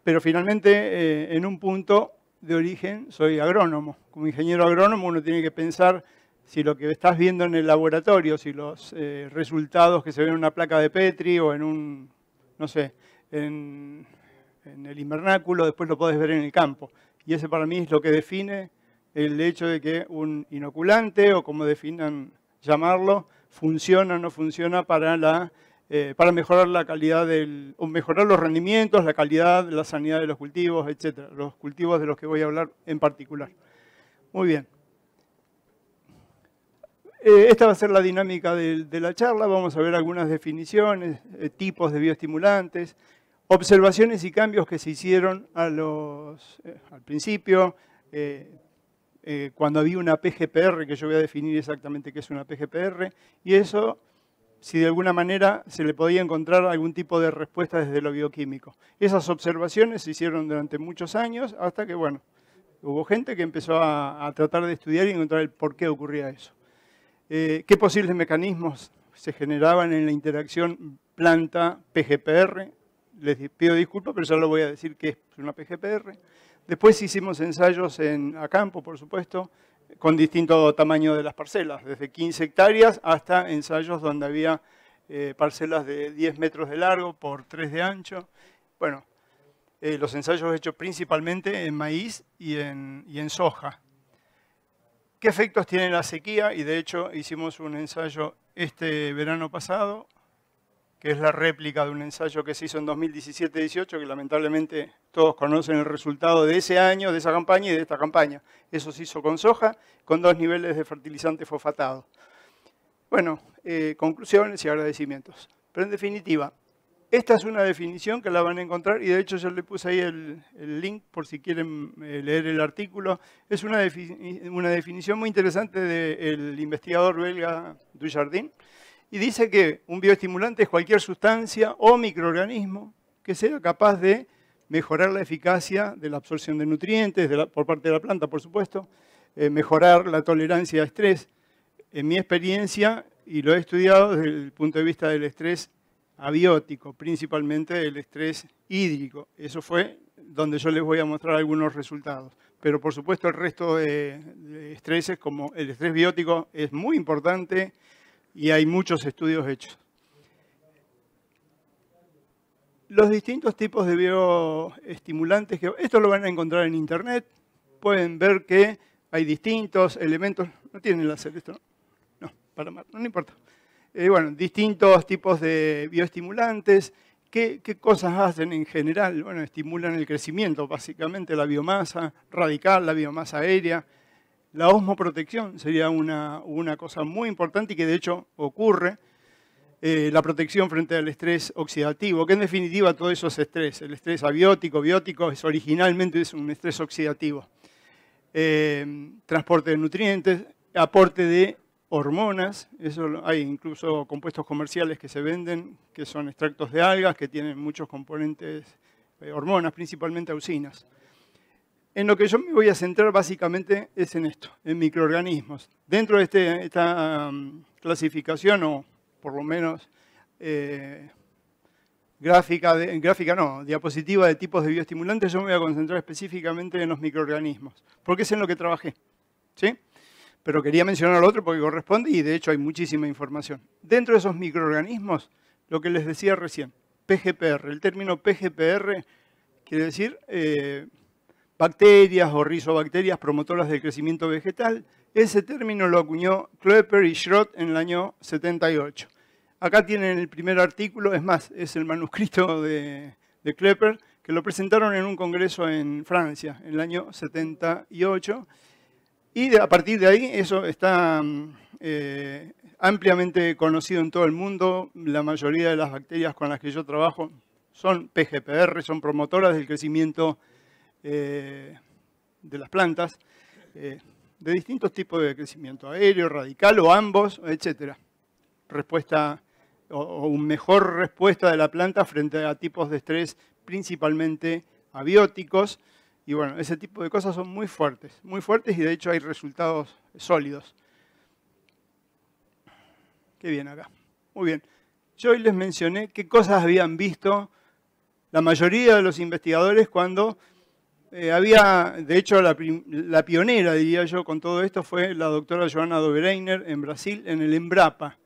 pero finalmente en un punto de origen soy agrónomo. Como ingeniero agrónomo uno tiene que pensar si lo que estás viendo en el laboratorio, si los resultados que se ven en una placa de Petri o en un, no sé, en el invernáculo, después lo podés ver en el campo. Y ese para mí es lo que define el hecho de que un inoculante, o como definan llamarlo, funciona o no funciona para mejorar la calidad o mejorar los rendimientos, la calidad, la sanidad de los cultivos, etcétera. Los cultivos de los que voy a hablar en particular. Muy bien. Esta va a ser la dinámica de la charla. Vamos a ver algunas definiciones, tipos de bioestimulantes, observaciones y cambios que se hicieron al principio, cuando había una PGPR, que yo voy a definir exactamente qué es una PGPR, y eso, si de alguna manera se le podía encontrar algún tipo de respuesta desde lo bioquímico. Esas observaciones se hicieron durante muchos años, hasta que, bueno, hubo gente que empezó a tratar de estudiar y encontrar el por qué ocurría eso. ¿Qué posibles mecanismos se generaban en la interacción planta-PGPR? Les pido disculpas, pero ya lo voy a decir que es una PGPR. Después hicimos ensayos a campo, por supuesto, con distinto tamaño de las parcelas, desde 15 hectáreas hasta ensayos donde había parcelas de 10 metros de largo por 3 de ancho. Bueno, los ensayos hechos principalmente en maíz y en soja. ¿Qué efectos tiene la sequía? Y de hecho hicimos un ensayo este verano pasado, que es la réplica de un ensayo que se hizo en 2017-18, que lamentablemente todos conocen el resultado de ese año, de esa campaña y de esta campaña. Eso se hizo con soja, con 2 niveles de fertilizante fosfatado. Bueno, conclusiones y agradecimientos. Pero en definitiva, esta es una definición que la van a encontrar, y de hecho yo le puse ahí el link por si quieren leer el artículo. Es una definición muy interesante del investigador belga Dujardin, y dice que un bioestimulante es cualquier sustancia o microorganismo que sea capaz de mejorar la eficacia de la absorción de nutrientes por parte de la planta, por supuesto, mejorar la tolerancia a estrés. En mi experiencia, y lo he estudiado desde el punto de vista del estrés abiótico, principalmente el estrés hídrico. Eso fue donde yo les voy a mostrar algunos resultados. Pero por supuesto el resto de estreses, como el estrés biótico, es muy importante y hay muchos estudios hechos. Los distintos tipos de bioestimulantes, esto lo van a encontrar en internet, pueden ver que hay distintos elementos. ¿No tienen láser esto? No, para más, no importa. Bueno, distintos tipos de bioestimulantes. ¿Qué cosas hacen en general? Bueno, estimulan el crecimiento, básicamente la biomasa radical, la biomasa aérea. La osmoprotección sería una cosa muy importante y que de hecho ocurre. La protección frente al estrés oxidativo, que en definitiva todo eso es estrés. El estrés abiótico, biótico, originalmente es un estrés oxidativo. Transporte de nutrientes, aporte de hormonas, eso hay incluso compuestos comerciales que se venden, que son extractos de algas, que tienen muchos componentes, hormonas, principalmente auxinas. En lo que yo me voy a centrar básicamente es en esto, en microorganismos. Dentro de esta clasificación, o por lo menos diapositiva de tipos de bioestimulantes, yo me voy a concentrar específicamente en los microorganismos, porque es en lo que trabajé, ¿sí? Pero quería mencionar al otro porque corresponde y de hecho hay muchísima información. Dentro de esos microorganismos, lo que les decía recién, PGPR. El término PGPR quiere decir bacterias o rizobacterias promotoras del crecimiento vegetal. Ese término lo acuñó Kloeper y Schrott en el año 78. Acá tienen el primer artículo, es más, es el manuscrito de Klepper, que lo presentaron en un congreso en Francia, en el año 78. Y a partir de ahí, eso está ampliamente conocido en todo el mundo. La mayoría de las bacterias con las que yo trabajo son PGPR, son promotoras del crecimiento de las plantas, de distintos tipos de crecimiento, aéreo, radical o ambos, etc. Respuesta o mejor respuesta de la planta frente a tipos de estrés principalmente abióticos. Y bueno, ese tipo de cosas son muy fuertes y de hecho hay resultados sólidos. Qué bien acá. Muy bien. Yo hoy les mencioné qué cosas habían visto la mayoría de los investigadores cuando había, de hecho, la pionera, diría yo, con todo esto fue la doctora Joana Dobereiner en Brasil, en el Embrapa.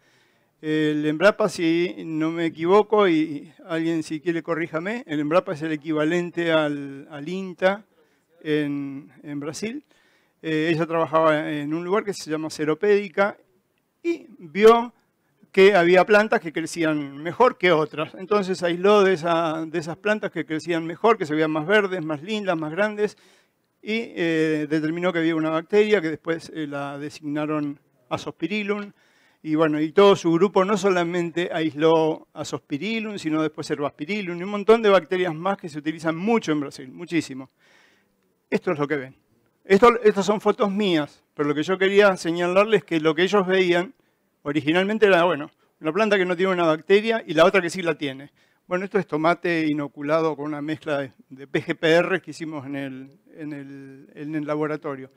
El Embrapa, si no me equivoco, y alguien si quiere corríjame, el Embrapa es el equivalente al INTA en Brasil. Ella trabajaba en un lugar que se llama Seropédica y vio que había plantas que crecían mejor que otras. Entonces aisló de esas plantas que crecían mejor, que se veían más verdes, más lindas, más grandes, y determinó que había una bacteria que después la designaron Azospirillum. Y bueno, y todo su grupo no solamente aisló Azospirillum, sino después Herbaspirillum y un montón de bacterias más que se utilizan mucho en Brasil, muchísimo. Esto es lo que ven. Estas son fotos mías, pero lo que yo quería señalarles es que lo que ellos veían originalmente era, bueno, una planta que no tiene una bacteria y la otra que sí la tiene. Bueno, esto es tomate inoculado con una mezcla de PGPR que hicimos en el laboratorio.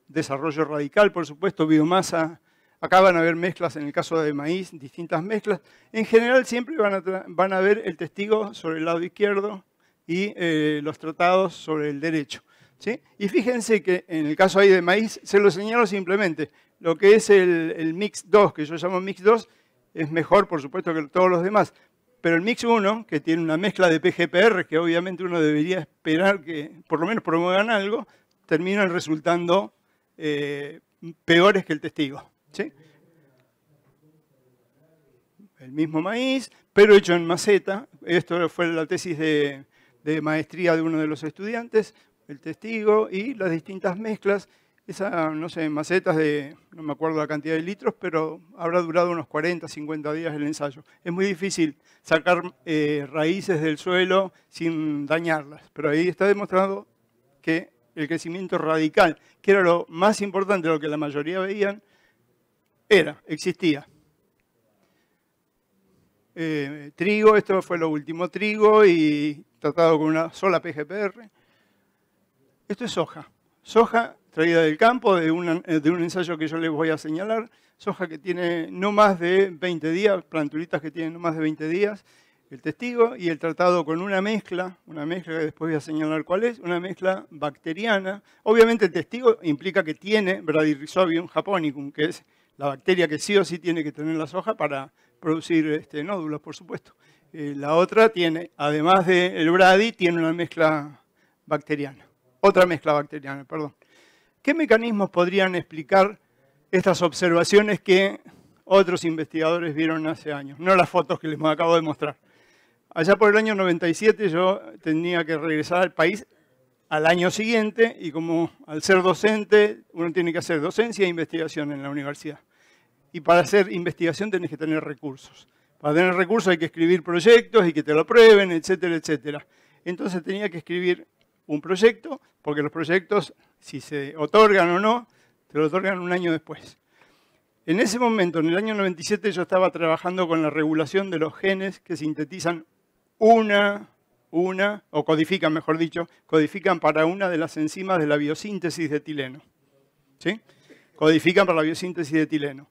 Desarrollo radical, por supuesto, biomasa. Acá van a ver mezclas, en el caso de maíz, distintas mezclas. En general siempre van a ver el testigo sobre el lado izquierdo y los tratados sobre el derecho, ¿sí? Y fíjense que en el caso ahí de maíz, se lo señalo simplemente. Lo que es el Mix 2, que yo llamo Mix 2, es mejor, por supuesto, que todos los demás. Pero el Mix 1, que tiene una mezcla de PGPR, que obviamente uno debería esperar que por lo menos promuevan algo, terminan resultando peores que el testigo, ¿sí? El mismo maíz, pero hecho en maceta. Esto fue la tesis de maestría de uno de los estudiantes, el testigo y las distintas mezclas. Esa, no sé, macetas de, no me acuerdo la cantidad de litros, pero habrá durado unos 40, 50 días el ensayo. Es muy difícil sacar raíces del suelo sin dañarlas, pero ahí está demostrado que el crecimiento radical, que era lo más importante, lo que la mayoría veían, existía. Trigo, esto fue lo último, trigo y tratado con una sola PGPR. Esto es soja. Soja traída del campo, de un ensayo que yo les voy a señalar. Soja que tiene no más de 20 días, plantulitas que tienen no más de 20 días, el testigo y el tratado con una mezcla que después voy a señalar cuál es, una mezcla bacteriana. Obviamente el testigo implica que tiene Bradyrhizobium japonicum, que es la bacteria que sí o sí tiene que tener la soja para producir nódulos, por supuesto. La otra tiene, además del Brady, tiene una mezcla bacteriana. Otra mezcla bacteriana, perdón. ¿Qué mecanismos podrían explicar estas observaciones que otros investigadores vieron hace años? No las fotos que les acabo de mostrar. Allá por el año 97 yo tenía que regresar al país al año siguiente y como al ser docente, uno tiene que hacer docencia e investigación en la universidad. Y para hacer investigación tenés que tener recursos. Para tener recursos hay que escribir proyectos y que te lo aprueben, etcétera, etcétera. Entonces tenía que escribir un proyecto, porque los proyectos, si se otorgan o no, te lo otorgan un año después. En ese momento, en el año 97, yo estaba trabajando con la regulación de los genes que sintetizan o codifican, mejor dicho, codifican para una de las enzimas de la biosíntesis de etileno. ¿Sí? Codifican para la biosíntesis de etileno.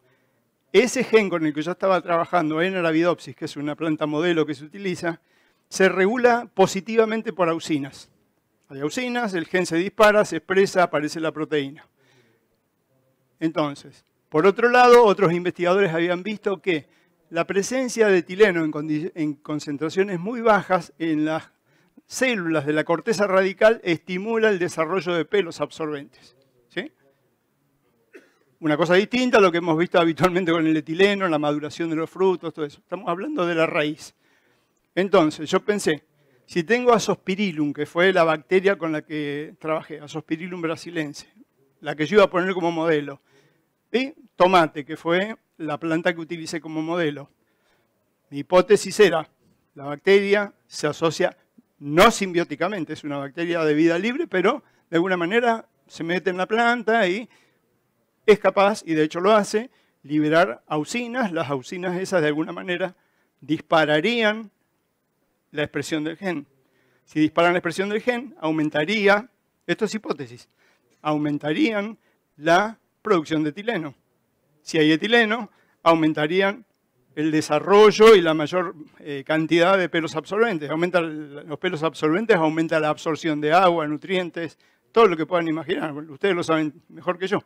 Ese gen con el que yo estaba trabajando en Arabidopsis, que es una planta modelo que se utiliza, se regula positivamente por auxinas. Hay auxinas, el gen se dispara, se expresa, aparece la proteína. Entonces, por otro lado, otros investigadores habían visto que la presencia de etileno en concentraciones muy bajas en las células de la corteza radical estimula el desarrollo de pelos absorbentes. ¿Sí? una cosa distinta a lo que hemos visto habitualmente con el etileno, la maduración de los frutos, todo eso. Estamos hablando de la raíz. Entonces, yo pensé, si tengo Azospirillum, que fue la bacteria con la que trabajé, Azospirillum brasilense, la que yo iba a poner como modelo, y tomate, que fue la planta que utilicé como modelo. Mi hipótesis era, la bacteria se asocia no simbióticamente, es una bacteria de vida libre, pero de alguna manera se mete en la planta y es capaz, y de hecho lo hace, liberar auxinas. Las auxinas esas de alguna manera dispararían la expresión del gen. Si disparan la expresión del gen, aumentaría, esto es hipótesis, aumentarían la producción de etileno. Si hay etileno, aumentarían el desarrollo y la mayor cantidad de pelos absorbentes. Los pelos absorbentes aumentan la absorción de agua, nutrientes, todo lo que puedan imaginar. Ustedes lo saben mejor que yo.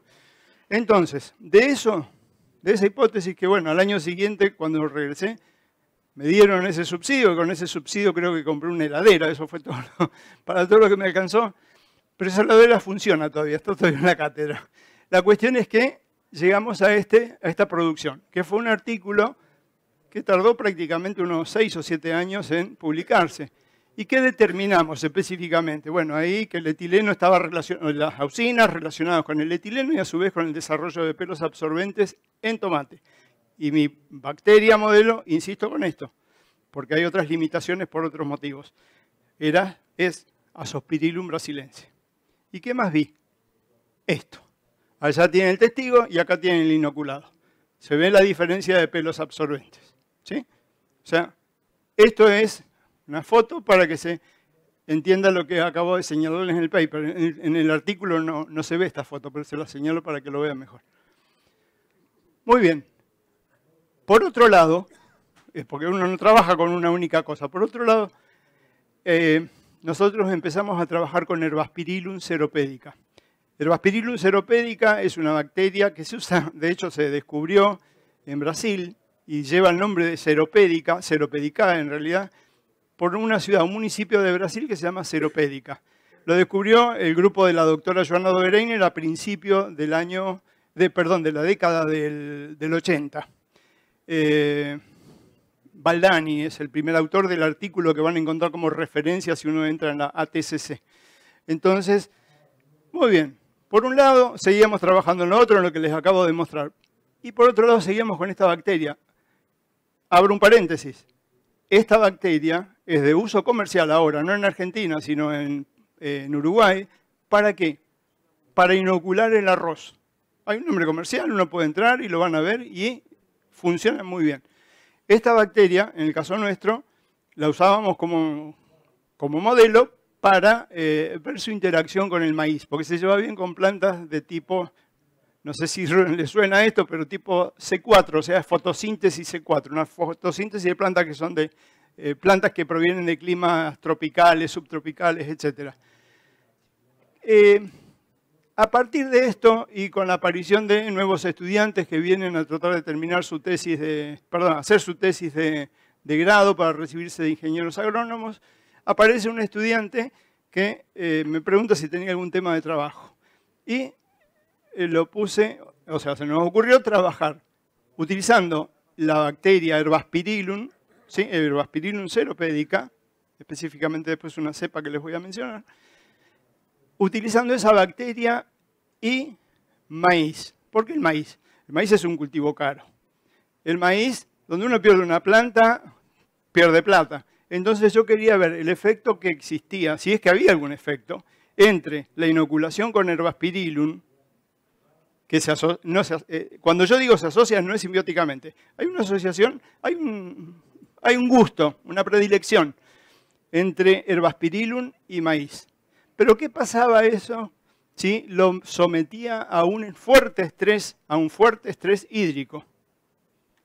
Entonces, de esa hipótesis que, bueno, al año siguiente, cuando regresé, me dieron ese subsidio, y con ese subsidio creo que compré una heladera, eso fue todo para todo lo que me alcanzó. Pero esa heladera funciona todavía, está todavía en la cátedra. La cuestión es que llegamos a esta producción, que fue un artículo que tardó prácticamente unos 6 o 7 años en publicarse. ¿Y qué determinamos específicamente? Bueno, ahí que el etileno estaba relacionado, las auxinas relacionadas con el etileno y a su vez con el desarrollo de pelos absorbentes en tomate. Y mi bacteria modelo, insisto con esto, porque hay otras limitaciones por otros motivos, es Azospirillum brasilense. ¿Y qué más vi? Esto. Allá tiene el testigo y acá tiene el inoculado. Se ve la diferencia de pelos absorbentes. ¿Sí? O sea, esto es una foto para que se entienda lo que acabo de señalarles en el paper. En el artículo no se ve esta foto, pero se la señalo para que lo vean mejor. Muy bien. Por otro lado, porque uno no trabaja con una única cosa, por otro lado, nosotros empezamos a trabajar con Herbaspirillum ceropedica. Herbaspirillum ceropedica es una bacteria que se usa, de hecho se descubrió en Brasil y lleva el nombre de ceropedica en realidad, por una ciudad, un municipio de Brasil que se llama Ceropédica. Lo descubrió el grupo de la doctora Joanna Dobereiner a principios de la década del 80. Baldani es el primer autor del artículo que van a encontrar como referencia si uno entra en la ATCC. Entonces, muy bien. Por un lado, seguíamos trabajando en lo otro, en lo que les acabo de mostrar. Y por otro lado, seguíamos con esta bacteria. Abro un paréntesis. Esta bacteria es de uso comercial ahora, no en Argentina, sino en Uruguay. ¿Para qué? Para inocular el arroz. Hay un nombre comercial, uno puede entrar y lo van a ver y funciona muy bien. Esta bacteria, en el caso nuestro, la usábamos como modelo para ver su interacción con el maíz, porque se lleva bien con plantas de tipo, no sé si les suena esto, pero tipo C4, o sea, fotosíntesis C4, una fotosíntesis de plantas que son plantas que provienen de climas tropicales, subtropicales, etc. A partir de esto y con la aparición de nuevos estudiantes que vienen a tratar de terminar su tesis hacer su tesis de grado para recibirse de ingenieros agrónomos, aparece un estudiante que me pregunta si tenía algún tema de trabajo. Y lo puse, o sea, se nos ocurrió trabajar utilizando la bacteria Herbaspirillum, ¿sí? Herbaspirillum ceropedica, específicamente después una cepa que les voy a mencionar, utilizando esa bacteria y maíz. ¿Por qué el maíz? El maíz es un cultivo caro. El maíz, donde uno pierde una planta, pierde plata. Entonces yo quería ver el efecto que existía, si es que había algún efecto, entre la inoculación con Herbaspirillum, que cuando yo digo se asocia no es simbióticamente. Hay una asociación, hay un gusto, una predilección entre Herbaspirillum y maíz. Pero ¿qué pasaba eso si lo sometía a un fuerte estrés hídrico?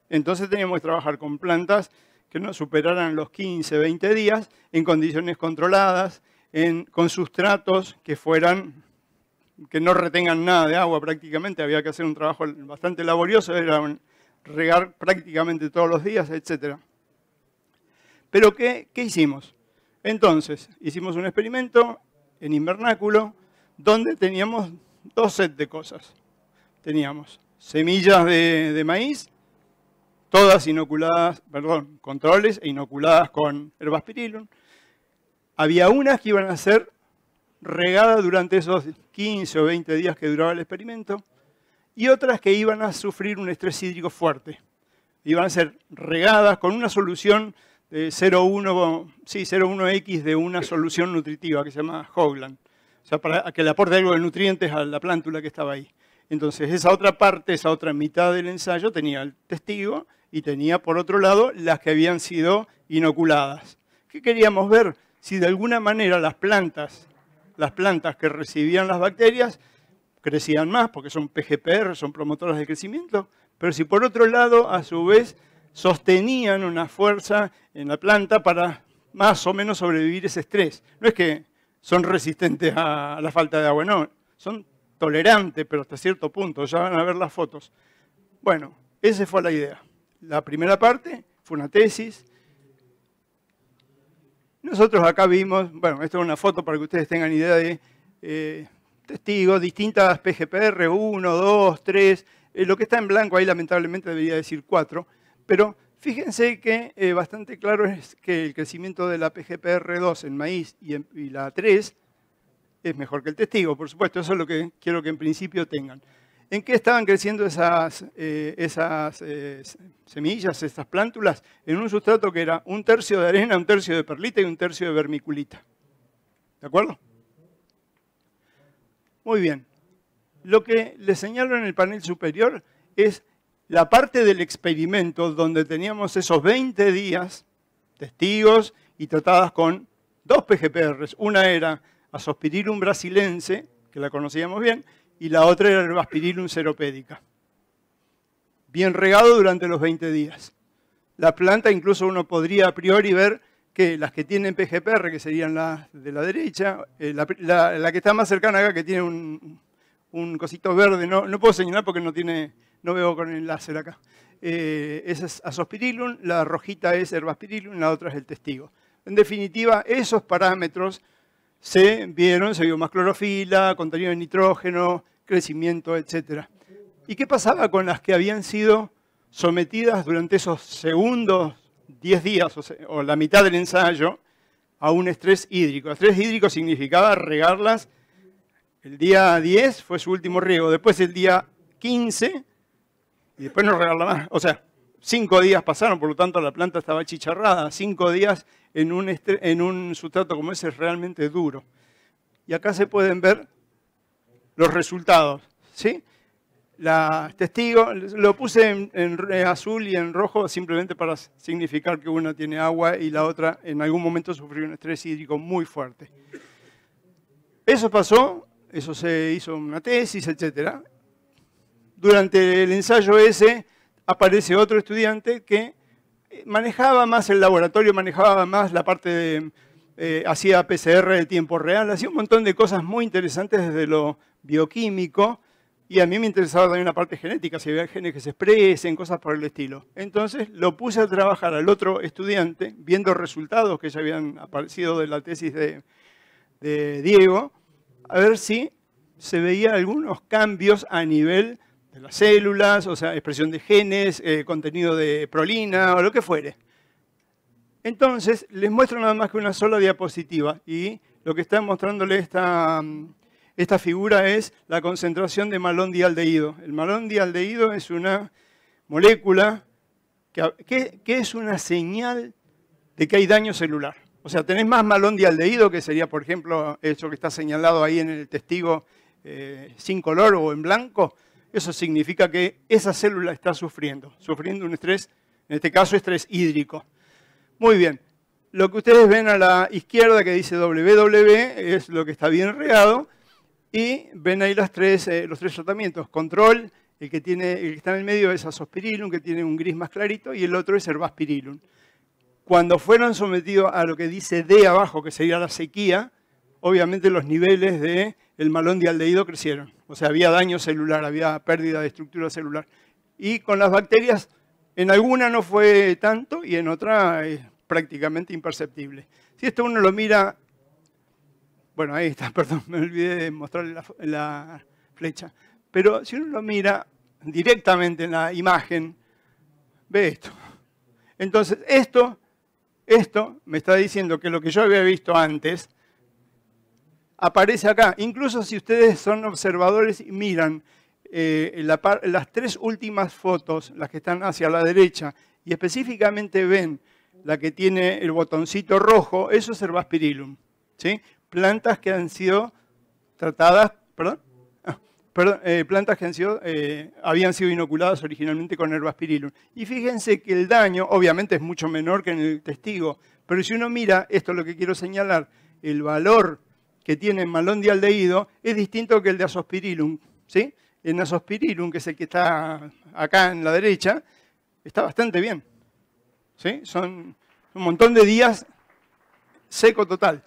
Entonces teníamos que trabajar con plantas que no superaran los 15, 20 días, en condiciones controladas, con sustratos que no retengan nada de agua prácticamente. Había que hacer un trabajo bastante laborioso, era regar prácticamente todos los días, etc. Pero ¿qué hicimos? Entonces, hicimos un experimento en invernáculo donde teníamos dos sets de cosas. teníamos semillas de maíz, todas inoculadas, perdón, controles e inoculadas con Herbaspirillum. Había unas que iban a ser regadas durante esos 15 o 20 días que duraba el experimento y otras que iban a sufrir un estrés hídrico fuerte. Iban a ser regadas con una solución de 0,1x de una solución nutritiva que se llama Hoagland. O sea, para que le aporte algo de nutrientes a la plántula que estaba ahí. Entonces, esa otra parte, esa otra mitad del ensayo tenía el testigo y tenía, por otro lado, las que habían sido inoculadas. ¿Qué queríamos ver? Si de alguna manera las plantas que recibían las bacterias crecían más, porque son PGPR, son promotoras de crecimiento, pero si por otro lado, a su vez, sostenían una fuerza en la planta para más o menos sobrevivir ese estrés. No es que son resistentes a la falta de agua, no, son tolerantes, pero hasta cierto punto, ya van a ver las fotos. Bueno, esa fue la idea. La primera parte fue una tesis. Nosotros acá vimos, bueno, esto es una foto para que ustedes tengan idea de testigos, distintas PGPR, 1, 2, 3, lo que está en blanco ahí lamentablemente debería decir 4, pero fíjense que bastante claro es que el crecimiento de la PGPR2 en maíz y la 3 es mejor que el testigo, por supuesto, eso es lo que quiero que en principio tengan. ¿En qué estaban creciendo esas semillas, esas plántulas? En un sustrato que era 1/3 de arena, 1/3 de perlita y 1/3 de vermiculita. ¿De acuerdo? Muy bien. Lo que les señalo en el panel superior es la parte del experimento donde teníamos esos 20 días testigos y tratadas con 2 PGPRs. Una era Azospirillum brasilense, que la conocíamos bien, y la otra era Herbaspirillum ceropédica. Bien regado durante los 20 días. La planta incluso uno podría a priori ver que las que tienen PGPR, que serían las de la derecha, la que está más cercana acá, que tiene un cosito verde, no puedo señalar porque no veo con el láser acá. Esa es Azospirillum, la rojita es Herbaspirillum, la otra es el testigo. En definitiva, esos parámetros se vio más clorofila, contenido de nitrógeno, crecimiento, etc. ¿Y qué pasaba con las que habían sido sometidas durante esos segundos 10 días o la mitad del ensayo a un estrés hídrico? Estrés hídrico significaba regarlas. El día 10 fue su último riego, después el día 15 y después no regarla más. O sea, 5 días pasaron, por lo tanto la planta estaba chicharrada. 5 días en un sustrato como ese es realmente duro. Y acá se pueden ver los resultados, ¿sí? La testigo, lo puse en azul y en rojo simplemente para significar que una tiene agua y la otra en algún momento sufrió un estrés hídrico muy fuerte. Eso pasó, eso se hizo una tesis, etc. Durante el ensayo ese aparece otro estudiante que manejaba más el laboratorio, manejaba más la parte de, hacía PCR de tiempo real, hacía un montón de cosas muy interesantes desde lo bioquímico, y a mí me interesaba también la parte genética, si había genes que se expresen, cosas por el estilo. Entonces lo puse a trabajar al otro estudiante, viendo resultados que ya habían aparecido de la tesis de Diego, a ver si se veía algunos cambios a nivel de las células, o sea, expresión de genes, contenido de prolina o lo que fuere. Entonces, les muestro nada más que una sola diapositiva y lo que está mostrándole esta figura es la concentración de malondialdehído. El malondialdehído es una molécula que es una señal de que hay daño celular. O sea, tenés más malondialdehído, que sería, por ejemplo, eso que está señalado ahí en el testigo sin color o en blanco. Eso significa que esa célula está sufriendo un estrés, en este caso estrés hídrico. Muy bien, lo que ustedes ven a la izquierda que dice WW es lo que está bien regado y ven ahí los tres tratamientos. Control, el que está en el medio es Azospirillum, que tiene un gris más clarito, y el otro es Herbaspirillum. Cuando fueron sometidos a lo que dice D abajo, que sería la sequía, obviamente los niveles del malondialdehído crecieron. O sea, había daño celular, había pérdida de estructura celular. Y con las bacterias, en alguna no fue tanto y en otra es prácticamente imperceptible. Si esto uno lo mira, bueno, ahí está, perdón, me olvidé de mostrarle la flecha. Pero si uno lo mira directamente en la imagen, ve esto. Entonces, esto me está diciendo que lo que yo había visto antes aparece acá. Incluso si ustedes son observadores y miran las 3 últimas fotos, las que están hacia la derecha, y específicamente ven la que tiene el botoncito rojo, eso es Herbaspirillum, ¿sí? Plantas que han sido tratadas, plantas que habían sido inoculadas originalmente con Herbaspirillum. Y fíjense que el daño, obviamente, es mucho menor que en el testigo, pero si uno mira, esto es lo que quiero señalar, el valor que tiene malondialdehído es distinto que el de Azospirillum, ¿sí? El Azospirillum, que es el que está acá en la derecha, está bastante bien, ¿sí? Son un montón de días seco total.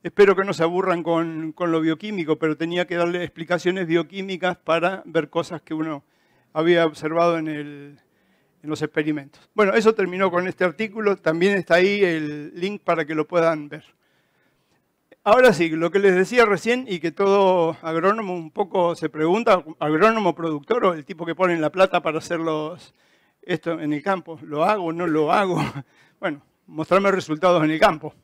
Espero que no se aburran con lo bioquímico, pero tenía que darle explicaciones bioquímicas para ver cosas que uno había observado en los experimentos. Bueno, eso terminó con este artículo. También está ahí el link para que lo puedan ver. Ahora sí, lo que les decía recién y que todo agrónomo un poco se pregunta, agrónomo productor o el tipo que pone la plata para hacer esto en el campo, ¿lo hago o no lo hago? Bueno, mostrarme resultados en el campo.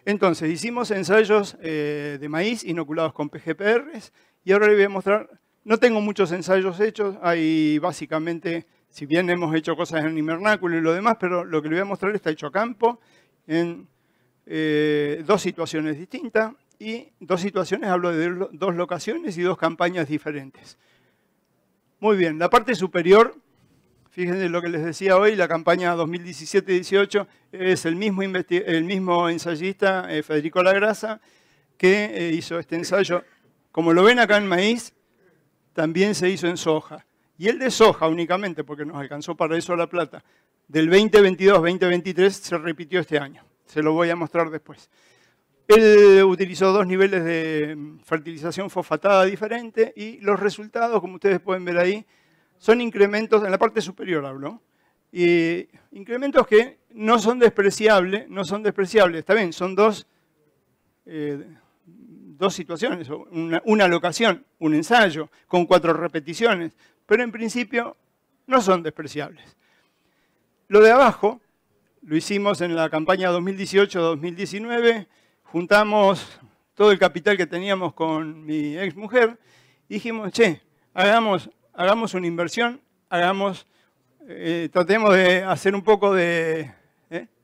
Entonces, hicimos ensayos de maíz inoculados con PGPRs y ahora les voy a mostrar, no tengo muchos ensayos hechos, hay básicamente, si bien hemos hecho cosas en invernáculo y lo demás, pero lo que les voy a mostrar está hecho a campo en 2 situaciones distintas y 2 situaciones, hablo de 2 locaciones y 2 campañas diferentes. Muy bien, la parte superior, fíjense lo que les decía hoy, la campaña 2017-18 es el mismo ensayista, Federico Lagrasa, que hizo este ensayo. Como lo ven acá en maíz, también se hizo en soja. Y el de soja únicamente, porque nos alcanzó para eso la plata, del 2022-2023 se repitió este año. Se lo voy a mostrar después. Él utilizó 2 niveles de fertilización fosfatada diferentes y los resultados, como ustedes pueden ver ahí, son incrementos, en la parte superior hablo, y incrementos que no son despreciables, está bien, son dos situaciones, una locación, un ensayo, con 4 repeticiones, pero en principio no son despreciables. Lo de abajo lo hicimos en la campaña 2018-2019, juntamos todo el capital que teníamos con mi ex mujer y dijimos, che, hagamos una inversión, tratemos de hacer un poco de...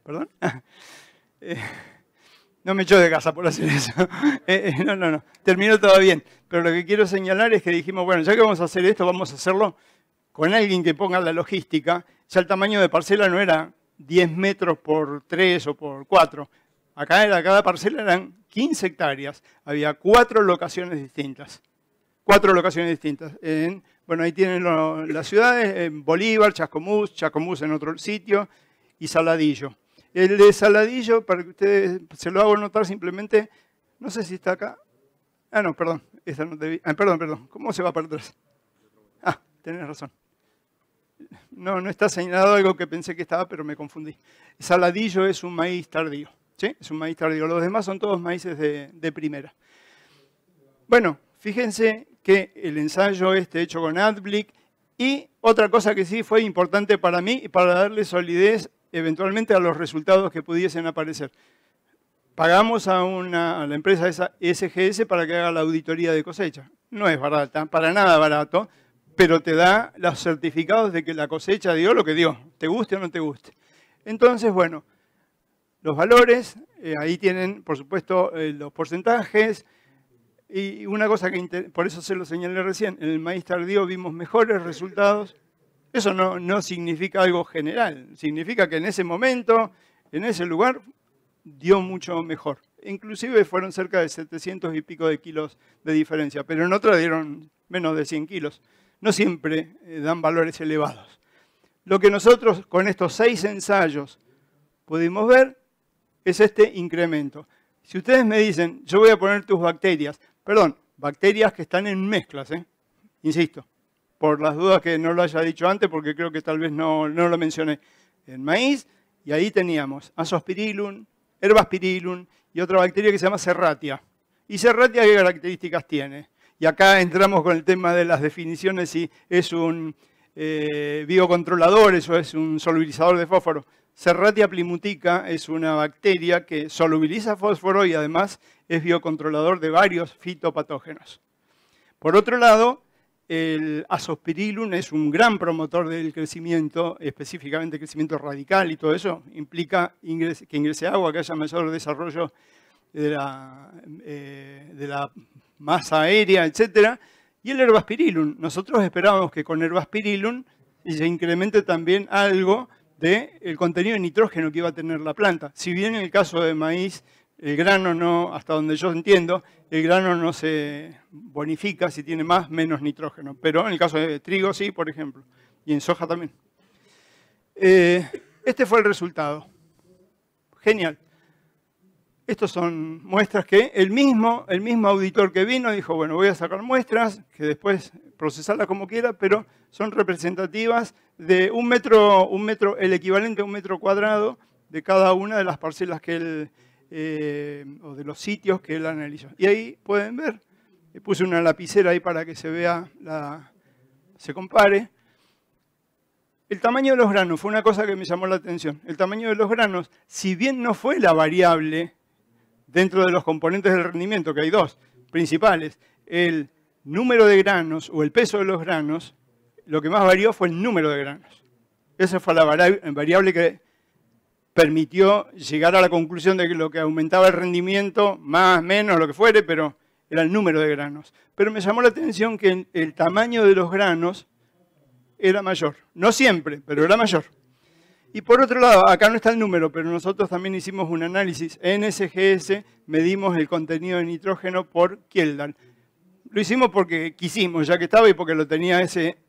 ¿Perdón? No me echó de casa por hacer eso. No, terminó todo bien. Pero lo que quiero señalar es que dijimos, bueno, ya que vamos a hacer esto, vamos a hacerlo con alguien que ponga la logística. Ya el tamaño de parcela no era 10 metros por 3 o por 4. Cada parcela eran 15 hectáreas. Había 4 locaciones distintas. 4 locaciones distintas. Bueno, ahí tienen las ciudades, en Bolívar, Chascomús en otro sitio, y Saladillo. El de Saladillo, para que ustedes se lo hago notar simplemente, no sé si está acá. Ah, no, perdón. Esta no debí. Perdón. ¿Cómo se va para atrás? Ah, tenés razón. No está señalado algo que pensé que estaba, pero me confundí. Saladillo es un maíz tardío. ¿Sí? Es un maíz tardío. Los demás son todos maíces de primera. Bueno, fíjense que el ensayo hecho con AdBlick y otra cosa que sí fue importante para mí y para darle solidez eventualmente a los resultados que pudiesen aparecer. Pagamos a la empresa esa SGS para que haga la auditoría de cosecha. No es barata, para nada barato, pero te da los certificados de que la cosecha dio lo que dio, te guste o no te guste. Entonces, bueno, los valores, ahí tienen, por supuesto, los porcentajes. Y una cosa que, por eso se lo señalé recién, en el maíz tardío vimos mejores resultados. Eso no significa algo general, significa que en ese momento, en ese lugar, dio mucho mejor. Inclusive fueron cerca de 700 y pico de kilos de diferencia, pero en otra dieron menos de 100 kilos. No siempre dan valores elevados. Lo que nosotros con estos 6 ensayos pudimos ver es este incremento. Si ustedes me dicen, yo voy a poner tus bacterias, bacterias que están en mezclas, insisto, por las dudas que no lo haya dicho antes, porque creo que tal vez no lo mencioné, en maíz, y ahí teníamos Azospirillum, Herbaspirillum y otra bacteria que se llama Serratia. ¿Y Serratia qué características tiene? Y acá entramos con el tema de las definiciones, si es un biocontrolador, eso es un solubilizador de fósforo. Serratia plimutica es una bacteria que solubiliza fósforo y además es biocontrolador de varios fitopatógenos. Por otro lado, el Azospirillum es un gran promotor del crecimiento, específicamente crecimiento radical y todo eso. Implica que ingrese agua, que haya mayor desarrollo de la masa aérea, etc. Y el Herbasperillum. Nosotros esperábamos que con Herbasperillum se incremente también algo del contenido de nitrógeno que iba a tener la planta. Si bien en el caso de maíz, el grano no, hasta donde yo entiendo, el grano no se bonifica si tiene más, menos nitrógeno. Pero en el caso de trigo sí, por ejemplo. Y en soja también. Este fue el resultado. Genial. Estos son muestras que el mismo auditor que vino dijo, bueno, voy a sacar muestras, que después procesarlas como quiera, pero son representativas de un metro, el equivalente a 1 metro cuadrado de cada una de las parcelas que él, o de los sitios que él analizó. Y ahí pueden ver, le puse una lapicera ahí para que se vea, se compare. El tamaño de los granos fue una cosa que me llamó la atención. El tamaño de los granos, si bien no fue la variable dentro de los componentes del rendimiento, que hay dos principales, el número de granos o el peso de los granos, lo que más varió fue el número de granos. Esa fue la variable que permitió llegar a la conclusión de que lo que aumentaba el rendimiento, más, menos, lo que fuere, pero era el número de granos. Pero me llamó la atención que el tamaño de los granos era mayor. No siempre, pero era mayor. Y por otro lado, acá no está el número, pero nosotros también hicimos un análisis. En SGS medimos el contenido de nitrógeno por Kjeldal. Lo hicimos porque quisimos, ya que estaba, y porque lo tenía ese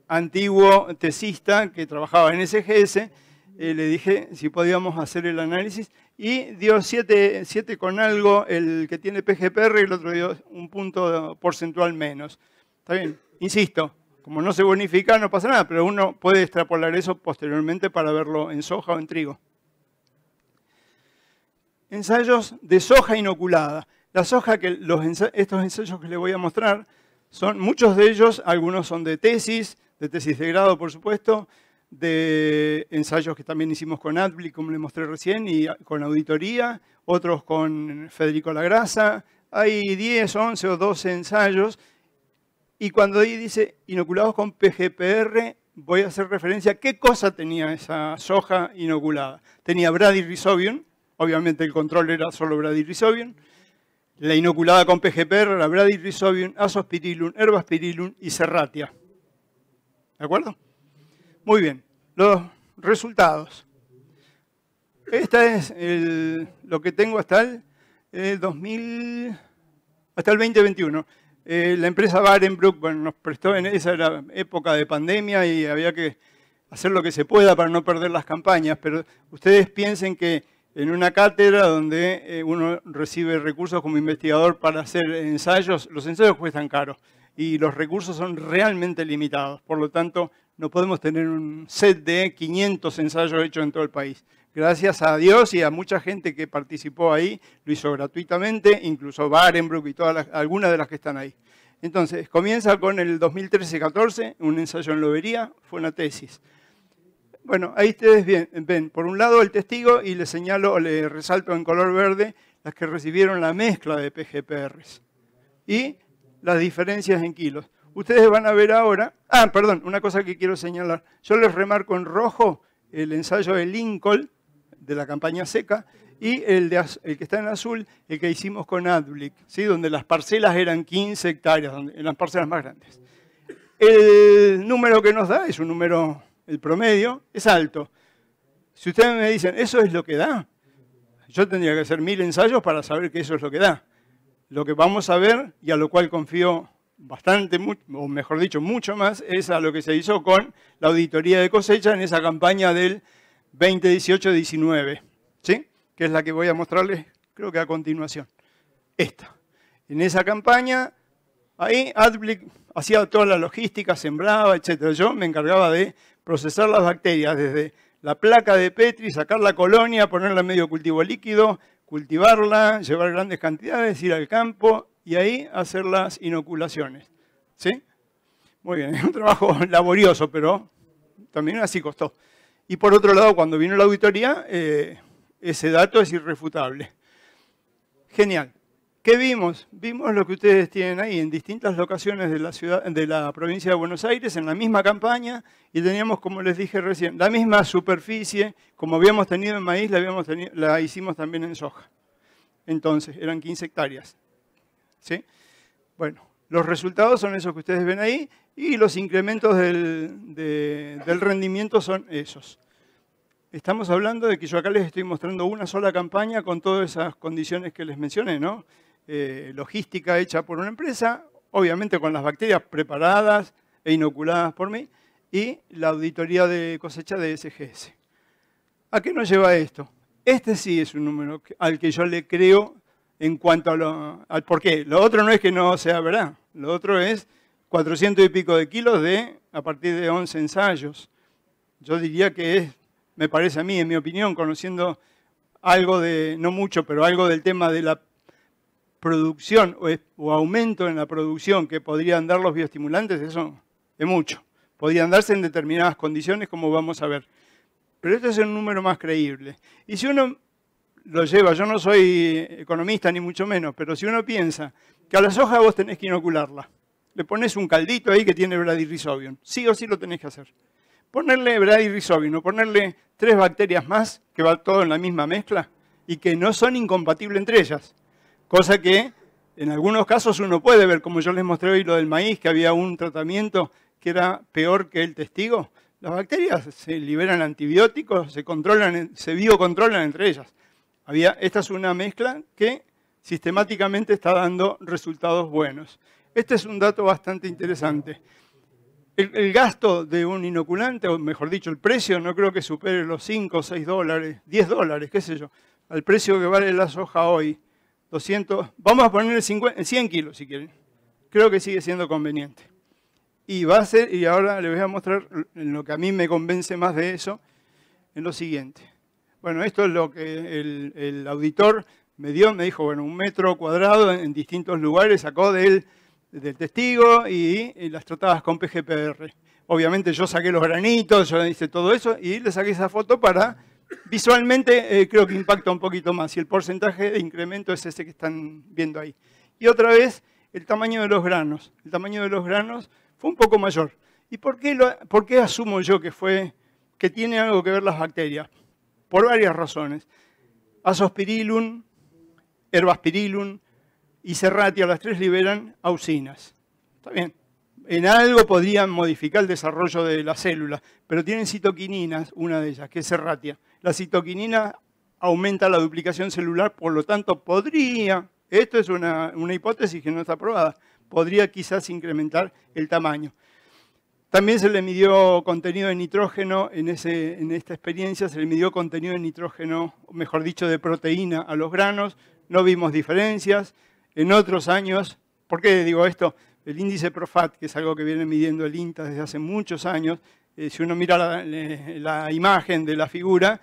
antiguo tesista que trabajaba en SGS. Le dije si podíamos hacer el análisis. Y dio 7 con algo el que tiene PGPR y el otro dio un punto porcentual menos. Está bien, insisto. Como no se bonifica, no pasa nada, pero uno puede extrapolar eso posteriormente para verlo en soja o en trigo. Ensayos de soja inoculada. La soja, estos ensayos que les voy a mostrar, son muchos de ellos, algunos son de tesis de grado, por supuesto, de ensayos que también hicimos con AdBlick, como les mostré recién, y con auditoría, otros con Federico Lagrasa. Hay 10, 11 o 12 ensayos. Y cuando ahí dice inoculados con PGPR, voy a hacer referencia a qué cosa tenía esa soja inoculada. Tenía Bradyrhizobium, obviamente el control era solo Bradyrhizobium. La inoculada con PGPR era Bradyrhizobium, Azospirillum, Herbasperillum y Serratia. ¿De acuerdo? Muy bien. Los resultados. Esta es lo que tengo hasta el 2021. La empresa Barenbroek, bueno, nos prestó en esa era época de pandemia y había que hacer lo que se pueda para no perder las campañas, pero ustedes piensen que en una cátedra donde uno recibe recursos como investigador para hacer ensayos, los ensayos cuestan caro y los recursos son realmente limitados. Por lo tanto, no podemos tener un set de 500 ensayos hechos en todo el país. Gracias a Dios y a mucha gente que participó ahí, lo hizo gratuitamente, incluso Barenbroek y algunas de las que están ahí. Entonces, comienza con el 2013-14, un ensayo en lobería, fue una tesis. Bueno, ahí ustedes ven, por un lado el testigo y le señalo, le resalto en color verde las que recibieron la mezcla de PGPRs y las diferencias en kilos. Ustedes van a ver ahora, perdón, una cosa que quiero señalar. Yo les remarco en rojo el ensayo de Lincoln, de la campaña seca, y el que está en azul, el que hicimos con AdBlick, ¿sí? Donde las parcelas eran 15 hectáreas, en las parcelas más grandes. El número que nos da es un número, el promedio, es alto. Si ustedes me dicen, ¿eso es lo que da? Yo tendría que hacer 1000 ensayos para saber que eso es lo que da. Lo que vamos a ver, y a lo cual confío bastante, o mejor dicho, mucho más, es a lo que se hizo con la auditoría de cosecha en esa campaña del 2018-19, ¿sí? Que es la que voy a mostrarles, creo que a continuación. Esta. En esa campaña, ahí AdBlick hacía toda la logística, sembraba, etc. Yo me encargaba de procesar las bacterias desde la placa de Petri, sacar la colonia, ponerla en medio cultivo líquido, cultivarla, llevar grandes cantidades, ir al campo y ahí hacer las inoculaciones. ¿Sí? Muy bien, es un trabajo laborioso, pero también así costó. Y por otro lado, cuando vino la auditoría, ese dato es irrefutable. Genial. ¿Qué vimos? Vimos lo que ustedes tienen ahí en distintas locaciones de la ciudad, de la provincia de Buenos Aires, en la misma campaña, y teníamos, como les dije recién, la misma superficie, como habíamos tenido en maíz, la hicimos también en soja. Entonces, eran 15 hectáreas. ¿Sí? Bueno, los resultados son esos que ustedes ven ahí, y los incrementos del rendimiento son esos. Estamos hablando de que yo acá les estoy mostrando una sola campaña con todas esas condiciones que les mencioné, ¿no? Logística hecha por una empresa, obviamente con las bacterias preparadas e inoculadas por mí, y la auditoría de cosecha de SGS. ¿A qué nos lleva esto? Este sí es un número al que yo le creo en cuanto al por qué. Lo otro no es que no sea verdad, lo otro es 400 y pico de kilos a partir de 11 ensayos. Yo diría que es, me parece a mí, en mi opinión, conociendo algo de, no mucho, pero algo del tema de la producción o aumento en la producción que podrían dar los bioestimulantes, eso es mucho. Podrían darse en determinadas condiciones, como vamos a ver. Pero este es un número más creíble. Y si uno lo lleva, yo no soy economista ni mucho menos, pero si uno piensa que a la soja vos tenés que inocularla, le pones un caldito ahí que tiene bradyrhizobium, sí o sí lo tenés que hacer. Ponerle bradyrhizobium o ponerle 3 bacterias más, que va todo en la misma mezcla, y que no son incompatibles entre ellas. Cosa que en algunos casos uno puede ver, como yo les mostré hoy lo del maíz, que había un tratamiento que era peor que el testigo. Las bacterias se liberan antibióticos, se biocontrolan entre ellas. Esta es una mezcla que sistemáticamente está dando resultados buenos. Este es un dato bastante interesante. El gasto de un inoculante, o mejor dicho, el precio, no creo que supere los 5, 6 dólares, 10 dólares, qué sé yo, al precio que vale la soja hoy. 200, vamos a ponerle 100 kilos si quieren. Creo que sigue siendo conveniente. Y va a ser, y ahora les voy a mostrar en lo que a mí me convence más de eso, en lo siguiente. Bueno, esto es lo que el auditor me dio, me dijo, bueno, 1 metro cuadrado en distintos lugares, sacó del testigo y las tratadas con PGPR. Obviamente yo saqué los granitos, yo le hice todo eso y le saqué esa foto para... Visualmente creo que impacta un poquito más y el porcentaje de incremento es ese que están viendo ahí. Y otra vez, el tamaño de los granos. El tamaño de los granos fue un poco mayor. ¿Y por qué asumo yo que tiene algo que ver las bacterias? Por varias razones. Azospirillum, Herbacillum y Serratia, las 3 liberan auxinas. ¿Está bien? En algo podrían modificar el desarrollo de la célula, pero tienen citoquininas, una de ellas, que es Serratia. La citoquinina aumenta la duplicación celular, por lo tanto podría, esto es una hipótesis que no está probada, podría quizás incrementar el tamaño. También se le midió contenido de nitrógeno, en esta experiencia se le midió contenido de nitrógeno, mejor dicho, de proteína a los granos, no vimos diferencias. En otros años, ¿por qué digo esto? El índice PROFAT, que es algo que viene midiendo el INTA desde hace muchos años, si uno mira la imagen de la figura,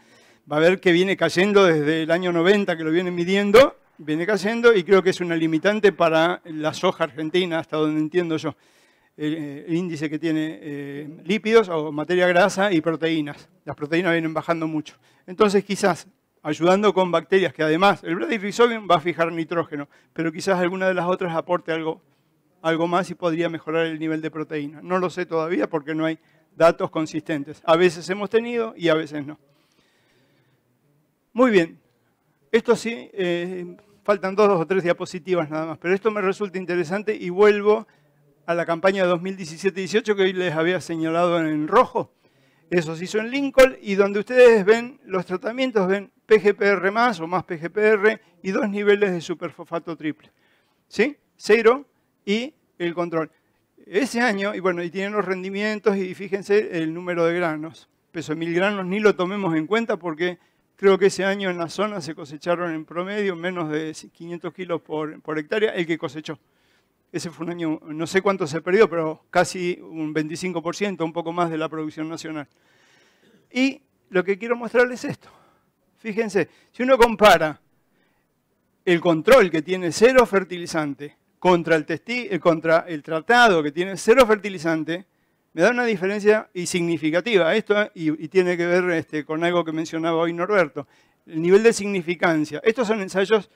va a ver que viene cayendo desde el año 90 que lo vienen midiendo, viene cayendo y creo que es una limitante para la soja argentina, hasta donde entiendo yo. El índice que tiene lípidos o materia grasa y proteínas. Las proteínas vienen bajando mucho. Entonces quizás ayudando con bacterias que además, el bradyrhizobium va a fijar nitrógeno, pero quizás alguna de las otras aporte algo más y podría mejorar el nivel de proteína. No lo sé todavía porque no hay datos consistentes. A veces hemos tenido y a veces no. Muy bien. Esto sí, faltan 2 o 3 diapositivas nada más, pero esto me resulta interesante y vuelvo a la campaña 2017-18 que hoy les había señalado en rojo. Eso se hizo en Lincoln y donde ustedes ven los tratamientos, ven PGPR más o más PGPR y 2 niveles de superfosfato triple. ¿Sí? 0 y el control. Ese año, y bueno, y tienen los rendimientos y fíjense el número de granos. Peso de 1000 granos ni lo tomemos en cuenta porque creo que ese año en la zona se cosecharon en promedio menos de 500 kilos por hectárea el que cosechó. Ese fue un año, no sé cuánto se perdió, pero casi un 25%, un poco más de la producción nacional. Y lo que quiero mostrarles es esto. Fíjense, si uno compara el control que tiene 0 fertilizante contra el tratado que tiene 0 fertilizante, me da una diferencia y significativa. Esto y tiene que ver con algo que mencionaba hoy Norberto, el nivel de significancia. Estos son ensayos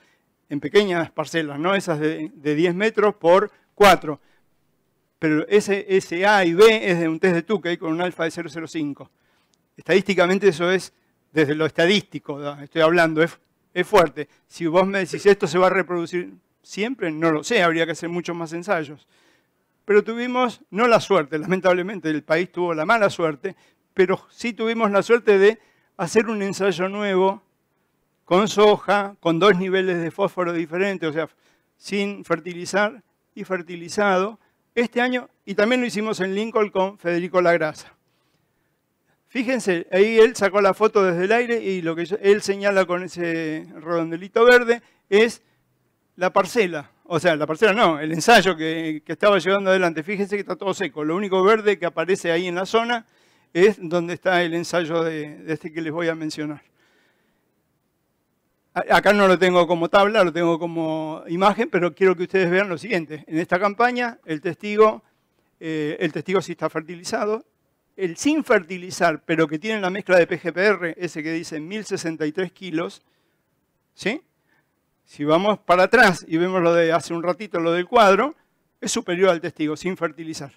en pequeñas parcelas, ¿no? Esas de 10 metros por 4. Pero ese A y B es de un test de Tukey con un alfa de 0,05. Estadísticamente eso es, desde lo estadístico, ¿no? Estoy hablando, es fuerte. Si vos me decís esto se va a reproducir siempre, no lo sé, habría que hacer muchos más ensayos. Pero tuvimos, no la suerte, lamentablemente el país tuvo la mala suerte, pero sí tuvimos la suerte de hacer un ensayo nuevo con soja, con 2 niveles de fósforo diferentes, o sea, sin fertilizar y fertilizado, este año, y también lo hicimos en Lincoln con Federico Lagrasa. Fíjense, ahí él sacó la foto desde el aire y lo que él señala con ese redondelito verde es la parcela. O sea, la parcela no, el ensayo que estaba llevando adelante. Fíjense que está todo seco. Lo único verde que aparece ahí en la zona es donde está el ensayo de este que les voy a mencionar. Acá no lo tengo como tabla, lo tengo como imagen, pero quiero que ustedes vean lo siguiente. En esta campaña, el testigo sí está fertilizado. El sin fertilizar, pero que tiene la mezcla de PGPR, ese que dice 1063 kilos, ¿sí? Si vamos para atrás y vemos lo de hace un ratito, lo del cuadro, es superior al testigo sin fertilizar.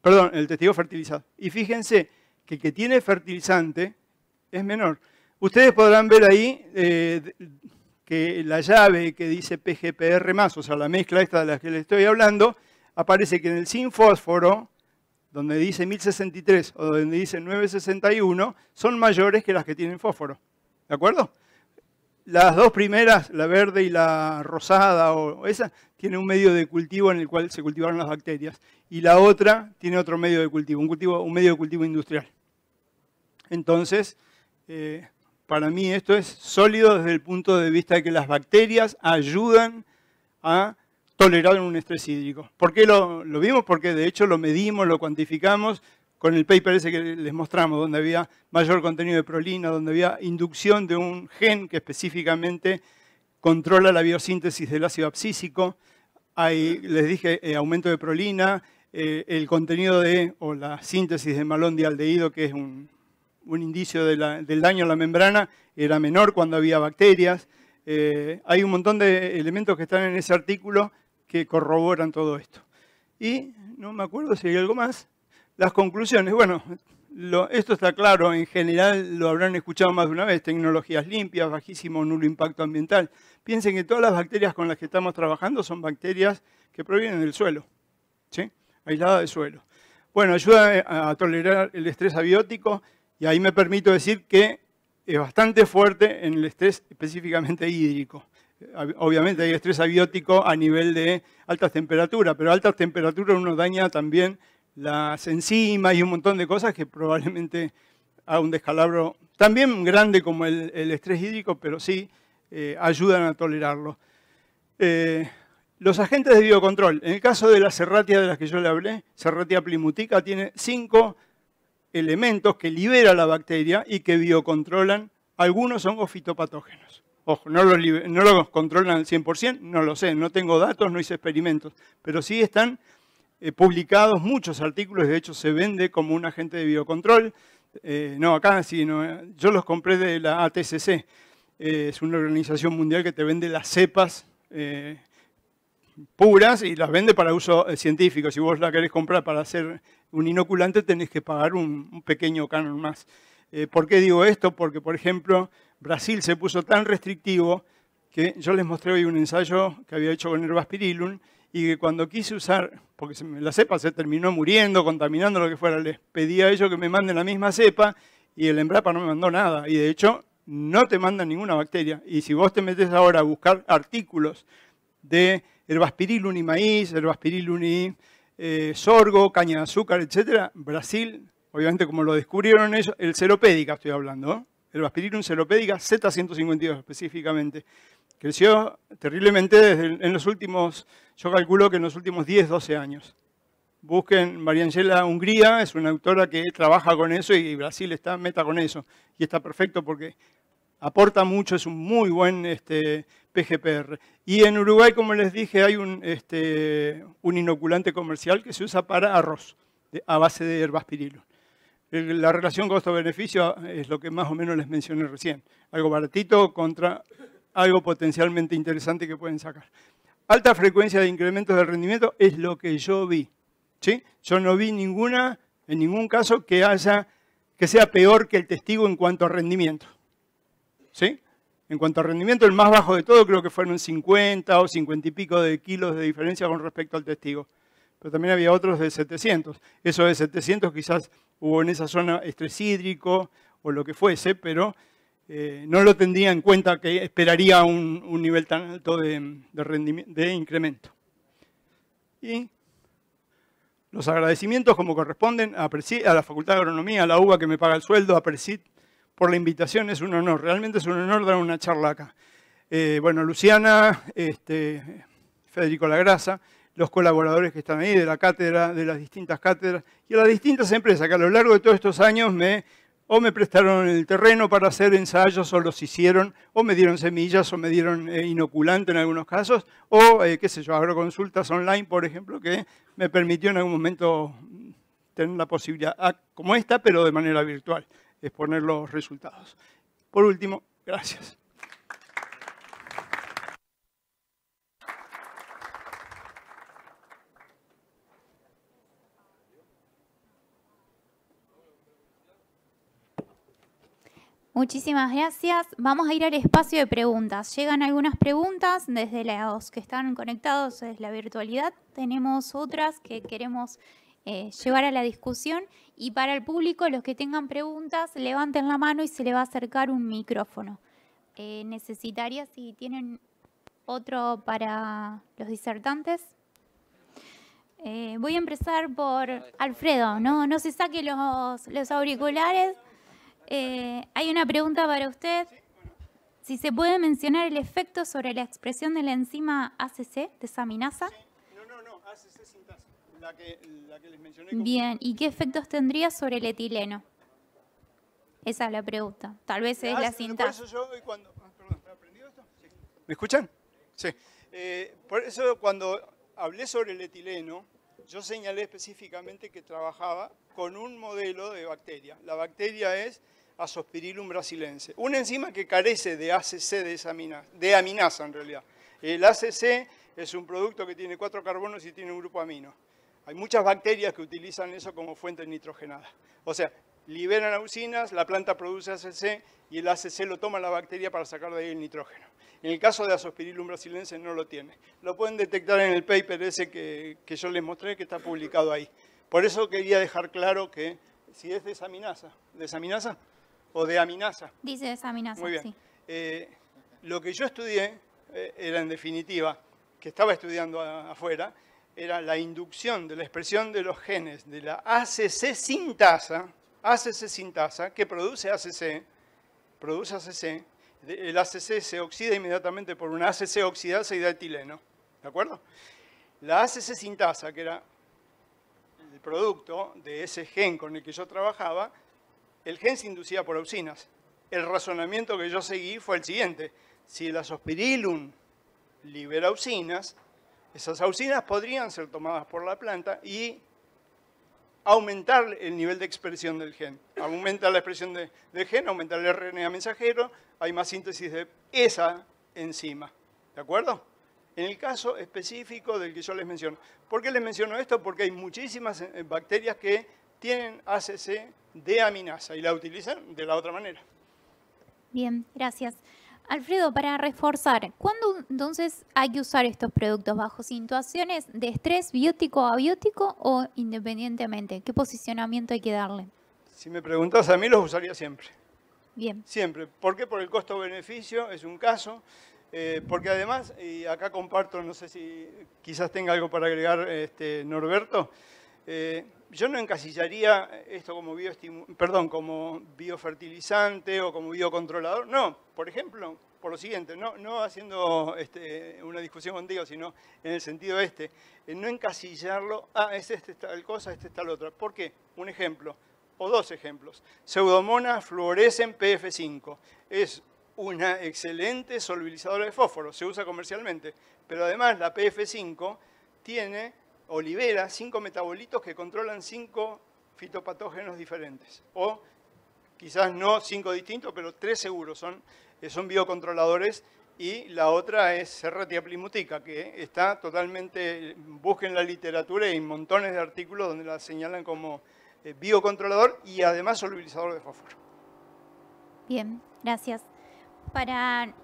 Perdón, el testigo fertilizado. Y fíjense que el que tiene fertilizante es menor. Ustedes podrán ver ahí que la llave que dice PGPR+, o sea, la mezcla esta de la que les estoy hablando, aparece que en el sin fósforo, donde dice 1063 o donde dice 961, son mayores que las que tienen fósforo. ¿De acuerdo? Las dos primeras, la verde y la rosada, o esa, tiene un medio de cultivo en el cual se cultivaron las bacterias. Y la otra tiene otro medio de cultivo, un medio de cultivo industrial. Entonces, para mí esto es sólido desde el punto de vista de que las bacterias ayudan a tolerar un estrés hídrico. ¿Por qué lo vimos? Porque de hecho lo medimos, lo cuantificamos con el paper ese que les mostramos, donde había mayor contenido de prolina, donde había inducción de un gen que específicamente controla la biosíntesis del ácido abscísico. Hay, les dije, aumento de prolina, el contenido o la síntesis de malondialdehído, que es un indicio del daño a la membrana, era menor cuando había bacterias. Hay un montón de elementos que están en ese artículo que corroboran todo esto. Y no me acuerdo si hay algo más. Las conclusiones, bueno, esto está claro, en general lo habrán escuchado más de una vez, tecnologías limpias, bajísimo o nulo impacto ambiental. Piensen que todas las bacterias con las que estamos trabajando son bacterias que provienen del suelo, ¿sí? Aisladas del suelo. Bueno, ayuda a tolerar el estrés abiótico y ahí me permito decir que es bastante fuerte en el estrés específicamente hídrico. Obviamente hay estrés abiótico a nivel de altas temperaturas, pero a altas temperaturas uno daña también las enzimas y un montón de cosas que probablemente haga un descalabro también grande como el estrés hídrico, pero sí ayudan a tolerarlo. Los agentes de biocontrol. En el caso de la Serratia de las que yo le hablé, Serratia plymouthica, tiene 5 elementos que libera la bacteria y que biocontrolan. Algunos son fitopatógenos. Ojo, no los controlan al 100%, no lo sé, no tengo datos, no hice experimentos, pero sí están publicados muchos artículos, de hecho se vende como un agente de biocontrol. No acá, sino yo los compré de la ATCC, es una organización mundial que te vende las cepas puras y las vende para uso científico. Si vos la querés comprar para hacer un inoculante tenés que pagar un pequeño canon más. ¿Por qué digo esto? Porque, por ejemplo, Brasil se puso tan restrictivo que yo les mostré hoy un ensayo que había hecho con Herbaspirillum y que cuando quise usar, porque la cepa se terminó muriendo, contaminando, lo que fuera, les pedí a ellos que me manden la misma cepa y el Embrapa no me mandó nada. Y de hecho, no te mandan ninguna bacteria. Y si vos te metés ahora a buscar artículos de Herbaspirillum y maíz, Herbaspirillum y sorgo, caña de azúcar, etc., Brasil, obviamente como lo descubrieron ellos, el Ceropédica estoy hablando, ¿no? Herbaspirillum ceropédica Z152 específicamente. Creció terriblemente en los últimos, yo calculo que en los últimos 10, 12 años. Busquen Mariangela Hungría, es una autora que trabaja con eso y Brasil está meta con eso. Y está perfecto porque aporta mucho, es un muy buen PGPR. Y en Uruguay, como les dije, hay un inoculante comercial que se usa para arroz, a base de herbazpirilum. La relación costo-beneficio es lo que más o menos les mencioné recién. Algo baratito contra algo potencialmente interesante que pueden sacar. Alta frecuencia de incrementos del rendimiento es lo que yo vi. ¿Sí? Yo no vi en ningún caso que sea peor que el testigo en cuanto a rendimiento. ¿Sí? En cuanto a rendimiento, el más bajo de todo creo que fueron 50 o 50 y pico de kilos de diferencia con respecto al testigo. Pero también había otros de 700. Eso de 700 quizás hubo en esa zona estrés hídrico o lo que fuese, pero no lo tendría en cuenta que esperaría un nivel tan alto de incremento. Y los agradecimientos como corresponden a la Facultad de Agronomía, a la UBA que me paga el sueldo, a PRESID por la invitación, es un honor, realmente es un honor dar una charla acá. Bueno, Luciana, Federico Lagrasa, los colaboradores que están ahí de la cátedra, de las distintas cátedras y a las distintas empresas que a lo largo de todos estos años o me prestaron el terreno para hacer ensayos o los hicieron, o me dieron semillas o me dieron inoculante en algunos casos, o qué sé yo, agroconsultas online, por ejemplo, que me permitió en algún momento tener la posibilidad, como esta, pero de manera virtual, exponer los resultados. Por último, gracias. Muchísimas gracias. Vamos a ir al espacio de preguntas. Llegan algunas preguntas desde los que están conectados desde la virtualidad. Tenemos otras que queremos llevar a la discusión. Y para el público, los que tengan preguntas, levanten la mano y se le va a acercar un micrófono. Necesitaría, si tienen otro para los disertantes. Voy a empezar por Alfredo. No se saque los auriculares. Hay una pregunta para usted. Si se puede mencionar el efecto sobre la expresión de la enzima ACC, desaminasa. No, ACC sintasa, la que les mencioné. Bien, ¿y qué efectos tendría sobre el etileno? Esa es la pregunta. Tal vez es la sintasa. Por eso yo perdón, ¿me aprendió esto? Sí. ¿Me escuchan? Sí. Por eso cuando hablé sobre el etileno, yo señalé específicamente que trabajaba con un modelo de bacteria. La bacteria es Azospirillum brasilense, una enzima que carece de ACC de aminasa en realidad. El ACC es un producto que tiene 4 carbonos y tiene un grupo amino. Hay muchas bacterias que utilizan eso como fuente nitrogenada. O sea, liberan auxinas, la planta produce ACC y el ACC lo toma la bacteria para sacar de ahí el nitrógeno. En el caso de Azospirillum brasilense no lo tiene. Lo pueden detectar en el paper ese que yo les mostré, que está publicado ahí. Por eso quería dejar claro que si es desaminasa o de aminasa. Dice desaminasa, muy bien. Sí. Lo que yo estudié era, en definitiva, que estaba estudiando afuera, era la inducción de la expresión de los genes de la ACC sintasa, que produce ACC. El ACC se oxida inmediatamente por una ACC oxidasa y da etileno. ¿De acuerdo? La ACC sintasa, que era el producto de ese gen con el que yo trabajaba, el gen se inducía por auxinas. El razonamiento que yo seguí fue el siguiente. Si el Azospirillum libera auxinas, esas auxinas podrían ser tomadas por la planta y aumentar el nivel de expresión del gen. Aumenta la expresión del gen, aumenta el RNA mensajero, hay más síntesis de esa enzima. ¿De acuerdo? En el caso específico del que yo les menciono. ¿Por qué les menciono esto? Porque hay muchísimas bacterias que tienen ACC de aminasa y la utilizan de la otra manera. Bien, gracias. Alfredo, para reforzar, ¿cuándo entonces hay que usar estos productos? ¿Bajo situaciones de estrés biótico a abiótico o independientemente? ¿Qué posicionamiento hay que darle? Si me preguntas a mí, los usaría siempre. Bien. Siempre. ¿Por qué? Por el costo-beneficio, es un caso. Porque además, y acá comparto, no sé si quizás tenga algo para agregar Norberto, yo no encasillaría esto como biofertilizante o como biocontrolador. No, por ejemplo, por lo siguiente, no haciendo una discusión contigo, sino en el sentido no encasillarlo, es tal cosa, tal otra. ¿Por qué? Un ejemplo, o dos ejemplos. Pseudomonas fluorescens PF5. Es una excelente solubilizadora de fósforo, se usa comercialmente, pero además la PF5 tiene o libera 5 metabolitos que controlan 5 fitopatógenos diferentes, o quizás no 5 distintos, pero 3 seguros, son biocontroladores, y la otra es Serratia plimutica, que está totalmente, busquen la literatura y hay montones de artículos donde la señalan como biocontrolador y además solubilizador de fósforo. Bien, gracias.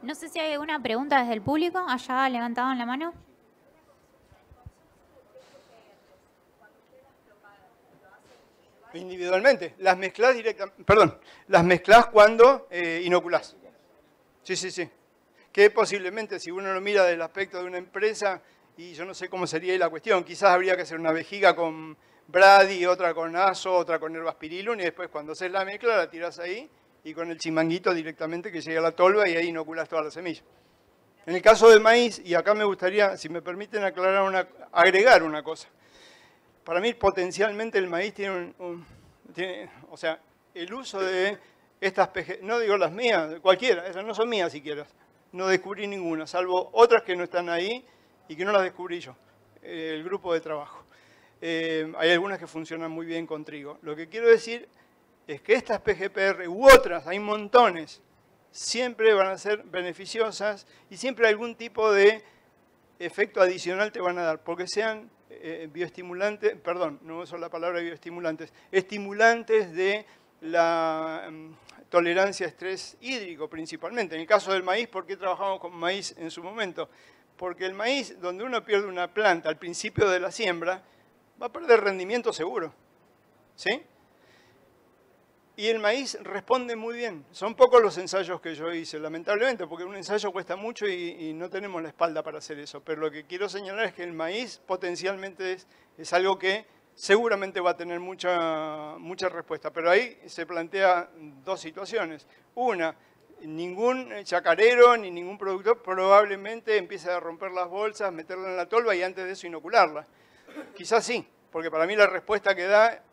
No sé si hay alguna pregunta desde el público, allá levantaban la mano. Individualmente, las mezclas directamente, las mezclas cuando inoculás. Sí, sí, sí. Que posiblemente, si uno lo mira desde el aspecto de una empresa, y yo no sé cómo sería ahí la cuestión, quizás habría que hacer una vejiga con Brady, otra con Azo, otra con Herbaspirilum, y después cuando haces la mezcla la tirás ahí, y con el chimanguito directamente que llega a la tolva y ahí inoculás toda la semilla. En el caso del maíz, y acá me gustaría, si me permiten agregar una cosa. Para mí potencialmente el maíz tiene o sea, el uso de estas PG, no digo las mías, cualquiera, esas no son mías siquiera, no descubrí ninguna, salvo otras que no están ahí y que no las descubrí yo, el grupo de trabajo. Hay algunas que funcionan muy bien con trigo. Lo que quiero decir es que estas PGPR u otras, hay montones, siempre van a ser beneficiosas y siempre algún tipo de efecto adicional te van a dar, porque sean bioestimulantes, perdón, no uso la palabra bioestimulantes, estimulantes de la tolerancia a estrés hídrico principalmente. En el caso del maíz, ¿por qué trabajamos con maíz en su momento? Porque el maíz, donde uno pierde una planta al principio de la siembra, va a perder rendimiento seguro, ¿sí? Y el maíz responde muy bien. Son pocos los ensayos que yo hice, lamentablemente, porque un ensayo cuesta mucho y no tenemos la espalda para hacer eso. Pero lo que quiero señalar es que el maíz potencialmente es algo que seguramente va a tener mucha respuesta. Pero ahí se plantea dos situaciones. Una, ningún chacarero ni ningún productor probablemente empiece a romper las bolsas, meterla en la tolva y antes de eso inocularla. Quizás sí, porque para mí la respuesta que da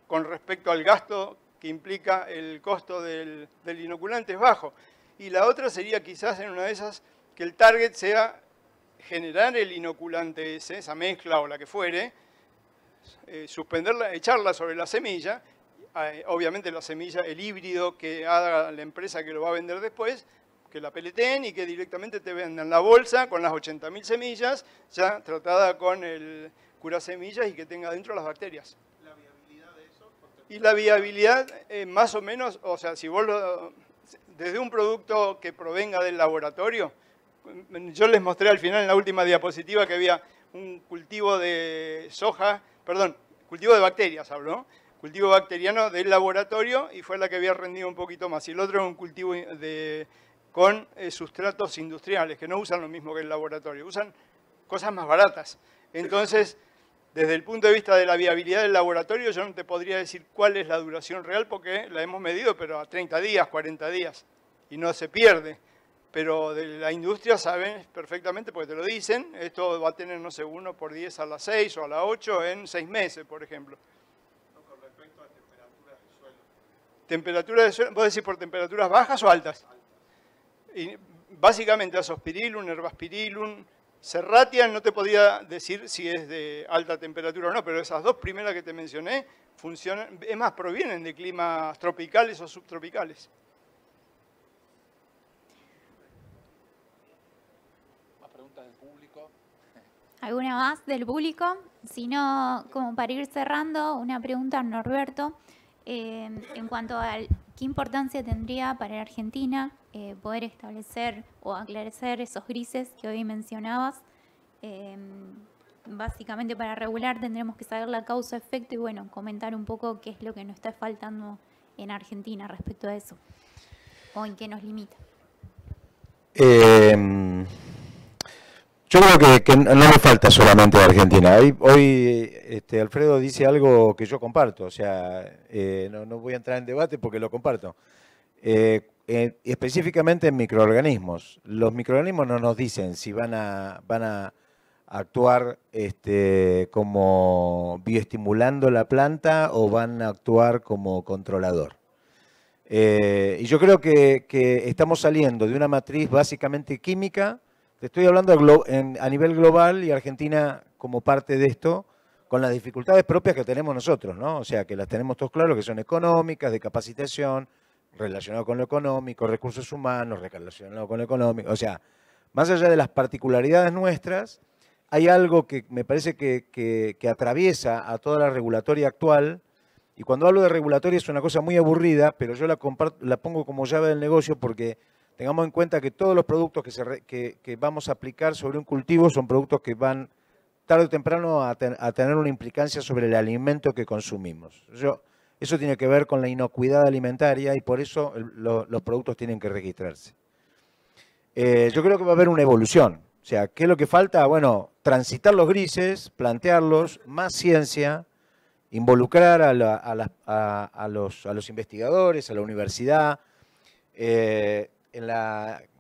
con respecto al gasto que implica el costo del inoculante es bajo. Y la otra sería quizás en una de esas que el target sea generar el inoculante esa mezcla o la que fuere, suspenderla, echarla sobre la semilla, obviamente la semilla, el híbrido que haga la empresa que lo va a vender después, que la peleteen y que directamente te vendan la bolsa con las 80.000 semillas, ya tratada con el curasemillas y que tenga dentro las bacterias. Y la viabilidad, más o menos, o sea, si vos desde un producto que provenga del laboratorio, yo les mostré al final en la última diapositiva que había un cultivo de soja, perdón, cultivo de bacterias, hablo, ¿no? Cultivo bacteriano del laboratorio y fue la que había rendido un poquito más. Y el otro es un cultivo con sustratos industriales, que no usan lo mismo que el laboratorio, usan cosas más baratas. Entonces, desde el punto de vista de la viabilidad del laboratorio, yo no te podría decir cuál es la duración real porque la hemos medido, pero a 30 días, 40 días, y no se pierde. Pero de la industria saben perfectamente, porque te lo dicen, esto va a tener, no sé, 1 por 10 a la 6 o a la 8 en 6 meses, por ejemplo. Con respecto a temperatura del suelo. ¿Temperatura del suelo? ¿Vos decís por temperaturas bajas o altas? Y básicamente Azospirillum, Herbaspirillum, Serratia no te podía decir si es de alta temperatura o no, pero esas dos primeras que te mencioné funcionan, es más, provienen de climas tropicales o subtropicales. ¿Más preguntas del público? ¿Alguna más del público? Si no, como para ir cerrando, una pregunta a Norberto. En cuanto a qué importancia tendría para la Argentina poder establecer o aclarecer esos grises que hoy mencionabas. Básicamente para regular tendremos que saber la causa-efecto y bueno, comentar un poco qué es lo que nos está faltando en Argentina respecto a eso, o en qué nos limita. Yo creo que no me falta solamente de Argentina. Hoy Alfredo dice algo que yo comparto, o sea, no voy a entrar en debate porque lo comparto. Específicamente en microorganismos. Los microorganismos no nos dicen si van a actuar como bioestimulando la planta o van a actuar como controlador. Y yo creo que estamos saliendo de una matriz básicamente química. Te estoy hablando a nivel global y Argentina como parte de esto, con las dificultades propias que tenemos nosotros, ¿no? O sea, que las tenemos todos claros, que son económicas, de capacitación, relacionado con lo económico, recursos humanos, relacionado con lo económico. O sea, más allá de las particularidades nuestras, hay algo que me parece que atraviesa a toda la regulatoria actual. Y cuando hablo de regulatoria es una cosa muy aburrida, pero yo la pongo como llave del negocio porque tengamos en cuenta que todos los productos que vamos a aplicar sobre un cultivo son productos que van tarde o temprano a tener una implicancia sobre el alimento que consumimos. Eso tiene que ver con la inocuidad alimentaria y por eso los productos tienen que registrarse. Yo creo que va a haber una evolución. O sea, ¿qué es lo que falta? Bueno, transitar los grises, plantearlos, más ciencia, involucrar a los investigadores, a la universidad.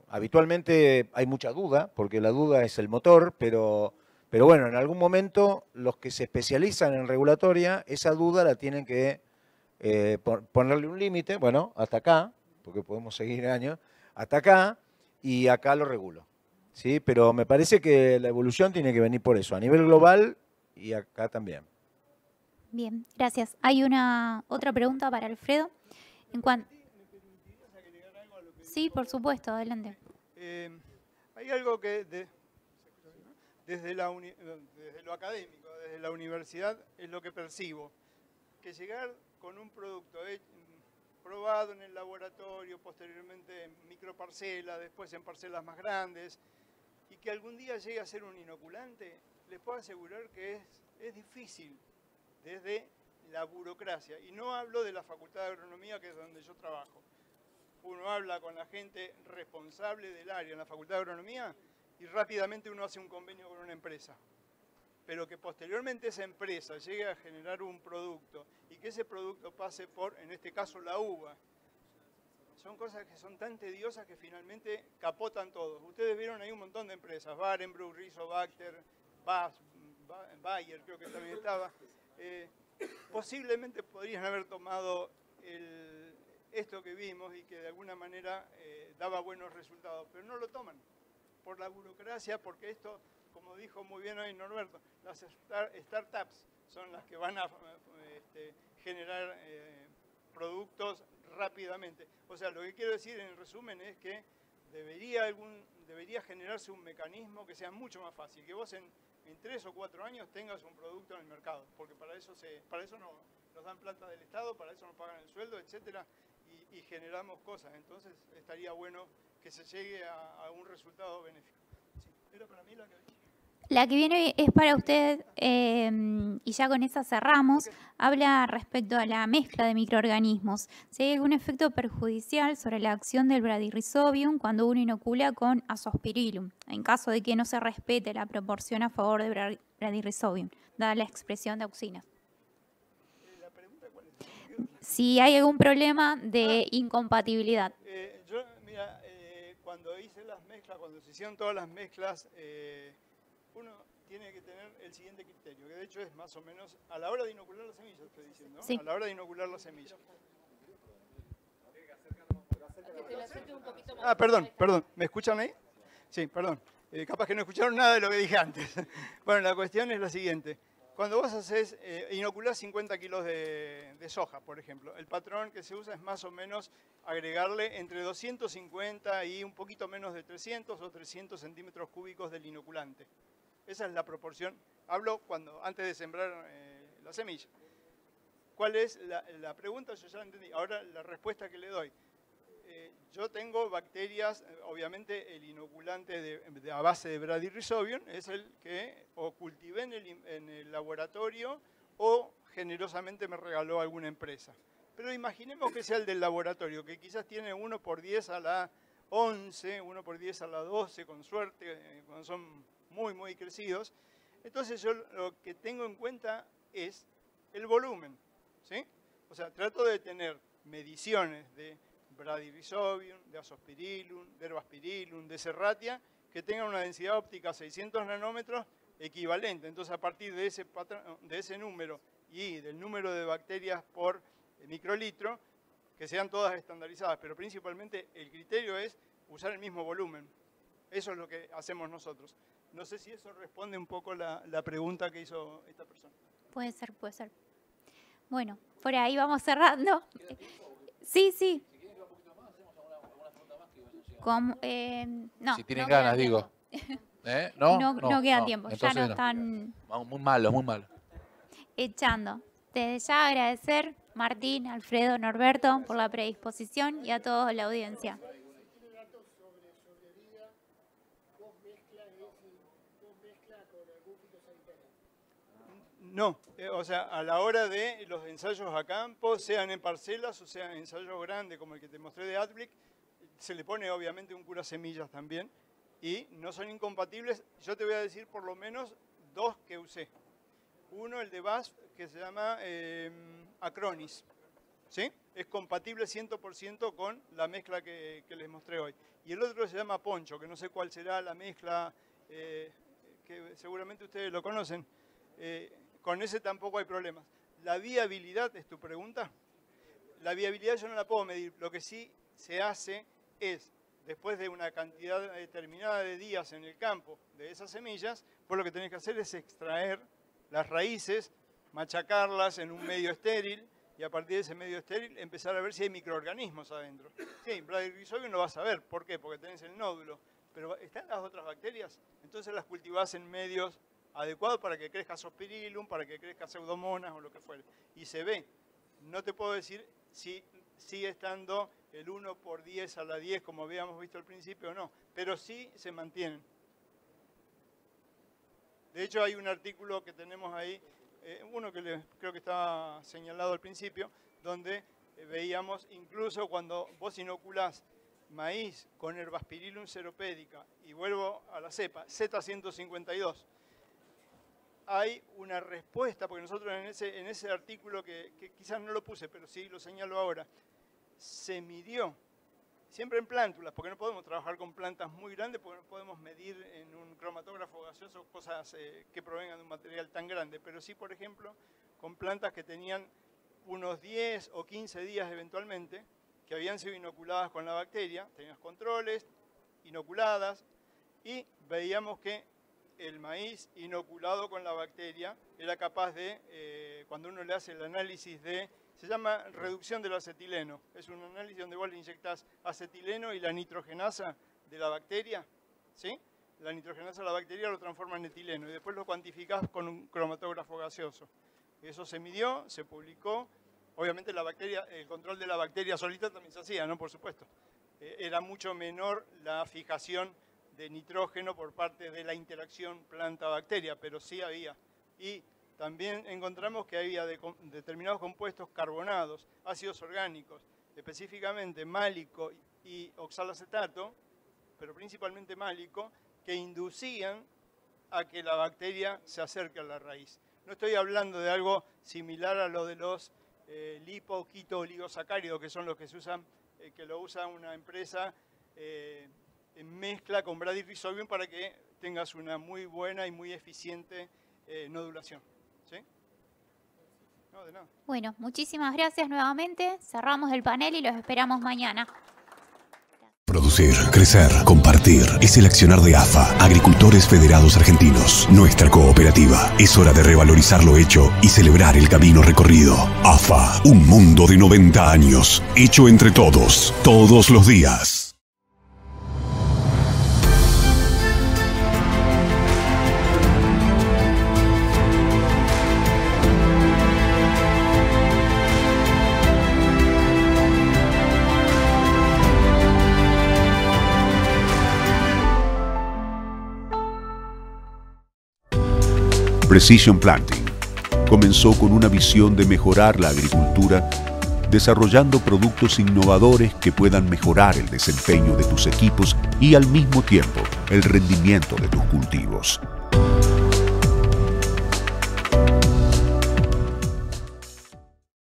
Habitualmente hay mucha duda, porque la duda es el motor, pero bueno, en algún momento los que se especializan en regulatoria, esa duda la tienen que ponerle un límite, bueno, hasta acá, porque podemos seguir años, hasta acá, y acá lo regulo. ¿Sí? Pero me parece que la evolución tiene que venir por eso, a nivel global y acá también. Bien, gracias. Hay otra pregunta para Alfredo. Sí, por supuesto, adelante. Hay algo que desde lo académico, desde la universidad, es lo que percibo, que llegar con un producto probado en el laboratorio, posteriormente en microparcelas, después en parcelas más grandes, y que algún día llegue a ser un inoculante, les puedo asegurar que es difícil desde la burocracia. Y no hablo de la Facultad de Agronomía, que es donde yo trabajo. Uno habla con la gente responsable del área en la Facultad de Agronomía y rápidamente uno hace un convenio con una empresa. Pero que posteriormente esa empresa llegue a generar un producto y que ese producto pase por, en este caso, la uva. Son cosas que son tan tediosas que finalmente capotan todos. Ustedes vieron ahí un montón de empresas, Barenbroek, Rizobacter, Bayer, creo que también estaba. Posiblemente podrían haber tomado esto que vimos y que de alguna manera daba buenos resultados, pero no lo toman por la burocracia, porque esto, como dijo muy bien hoy Norberto, las startups son las que van a generar productos rápidamente. O sea, lo que quiero decir en resumen es que debería generarse un mecanismo que sea mucho más fácil, que vos en 3 o 4 años tengas un producto en el mercado, porque para eso nos dan plata del Estado, para eso nos pagan el sueldo, etcétera, y generamos cosas. Entonces estaría bueno que se llegue a un resultado benéfico. Sí, era para mí la que dije. La que viene es para usted, y ya con esa cerramos. Okay. Habla respecto a la mezcla de microorganismos. Si hay algún efecto perjudicial sobre la acción del Bradyrhizobium cuando uno inocula con Azospirillum, en caso de que no se respete la proporción a favor de Bradyrhizobium, dada la expresión de auxinas. ¿La pregunta cuál es? Si hay algún problema de incompatibilidad. Mira, cuando hice las mezclas, cuando se hicieron todas las mezclas, uno tiene que tener el siguiente criterio, que de hecho es más o menos a la hora de inocular la semilla, estoy diciendo, ¿no? Sí. A la hora de inocular la semilla. Perdón, ¿me escuchan ahí? Sí, perdón. Capaz que no escucharon nada de lo que dije antes. Bueno, la cuestión es la siguiente. Cuando vos haces, inoculás 50 kilos de soja, por ejemplo, el patrón que se usa es más o menos agregarle entre 250 y un poquito menos de 300 o 300 centímetros cúbicos del inoculante. Esa es la proporción. Hablo antes de sembrar la semilla. ¿Cuál es la pregunta? Yo ya la entendí. Ahora la respuesta que le doy. Yo tengo bacterias, obviamente el inoculante a base de Bradyrhizobium es el que o cultivé en el laboratorio o generosamente me regaló alguna empresa. Pero imaginemos que sea el del laboratorio, que quizás tiene 1 por 10 a la 11, 1 por 10 a la 12, con suerte, cuando son muy crecidos. Entonces yo lo que tengo en cuenta es el volumen, ¿sí? O sea, trato de tener mediciones de Bradyrhizobium, de Azospirillum, de Herbaspirillum, de Serratia, que tengan una densidad óptica 600 nanómetros equivalente. Entonces, a partir de ese número y del número de bacterias por microlitro, que sean todas estandarizadas, pero principalmente el criterio es usar el mismo volumen. Eso es lo que hacemos nosotros. No sé si eso responde un poco la pregunta que hizo esta persona. Puede ser, puede ser. Bueno, por ahí vamos cerrando. Sí, sí. Como, no, si tienen no ganas, queda digo. No queda tiempo, ya entonces no están muy malo, muy malo. echando. Desde ya agradecer Martín, Alfredo, Norberto por la predisposición y a toda la audiencia. No, o sea, a la hora de los ensayos a campo, sean en parcelas o sean ensayos grandes como el que te mostré de Adblick, se le pone obviamente un cura semillas también y no son incompatibles. Yo te voy a decir por lo menos dos que usé. Uno, el de BASF, que se llama Acronis, ¿sí? Es compatible 100% con la mezcla que les mostré hoy. Y el otro se llama Poncho, que no sé cuál será la mezcla, que seguramente ustedes lo conocen. Con ese tampoco hay problemas. ¿La viabilidad es tu pregunta? La viabilidad yo no la puedo medir. Lo que sí se hace es, después de una cantidad determinada de días en el campo de esas semillas, pues lo que tenés que hacer es extraer las raíces, machacarlas en un medio estéril y a partir de ese medio estéril empezar a ver si hay microorganismos adentro. Sí, Bradyrhizobium lo vas a ver. ¿Por qué? Porque tenés el nódulo. Pero ¿están las otras bacterias? Entonces las cultivás en medios adecuado para que crezca Zospirillum, para que crezca Pseudomonas o lo que fuere. Y se ve. No te puedo decir si sigue estando el 1 por 10 a la 10 como habíamos visto al principio o no, pero sí se mantienen. De hecho hay un artículo que tenemos ahí, uno que creo que estaba señalado al principio, donde veíamos incluso cuando vos inoculás maíz con Herbaspirillum ceropédica, y vuelvo a la cepa, Z152, hay una respuesta, porque nosotros en ese artículo que quizás no lo puse, pero sí lo señalo ahora, se midió, siempre en plántulas, porque no podemos trabajar con plantas muy grandes, porque no podemos medir en un cromatógrafo gaseoso cosas que provengan de un material tan grande, pero sí, por ejemplo, con plantas que tenían unos 10 o 15 días eventualmente, que habían sido inoculadas con la bacteria, teníamos controles, inoculadas, y veíamos que el maíz inoculado con la bacteria era capaz de, cuando uno le hace el análisis de, se llama reducción del acetileno, es un análisis donde vos le inyectás acetileno y la nitrogenasa de la bacteria, ¿sí? La nitrogenasa de la bacteria lo transforma en etileno y después lo cuantificás con un cromatógrafo gaseoso. Eso se midió, se publicó, obviamente la bacteria, el control de la bacteria solita también se hacía, ¿no? Por supuesto. Era mucho menor la fijación de nitrógeno por parte de la interacción planta-bacteria, pero sí había. Y también encontramos que había determinados compuestos carbonados, ácidos orgánicos, específicamente málico y oxalacetato, pero principalmente málico, que inducían a que la bacteria se acerque a la raíz. No estoy hablando de algo similar a lo de los lipo, quito, oligosacáridos, que son los que se usan, que lo usa una empresa en mezcla con Bradyrhizobium para que tengas una muy buena y muy eficiente nodulación. ¿Sí? No, de nada. Bueno, muchísimas gracias nuevamente. Cerramos el panel y los esperamos mañana. Producir, crecer, compartir. Es el accionar de AFA, Agricultores Federados Argentinos. Nuestra cooperativa. Es hora de revalorizar lo hecho y celebrar el camino recorrido. AFA, un mundo de 90 años. Hecho entre todos, todos los días. Precision Planting comenzó con una visión de mejorar la agricultura, desarrollando productos innovadores que puedan mejorar el desempeño de tus equipos y al mismo tiempo el rendimiento de tus cultivos.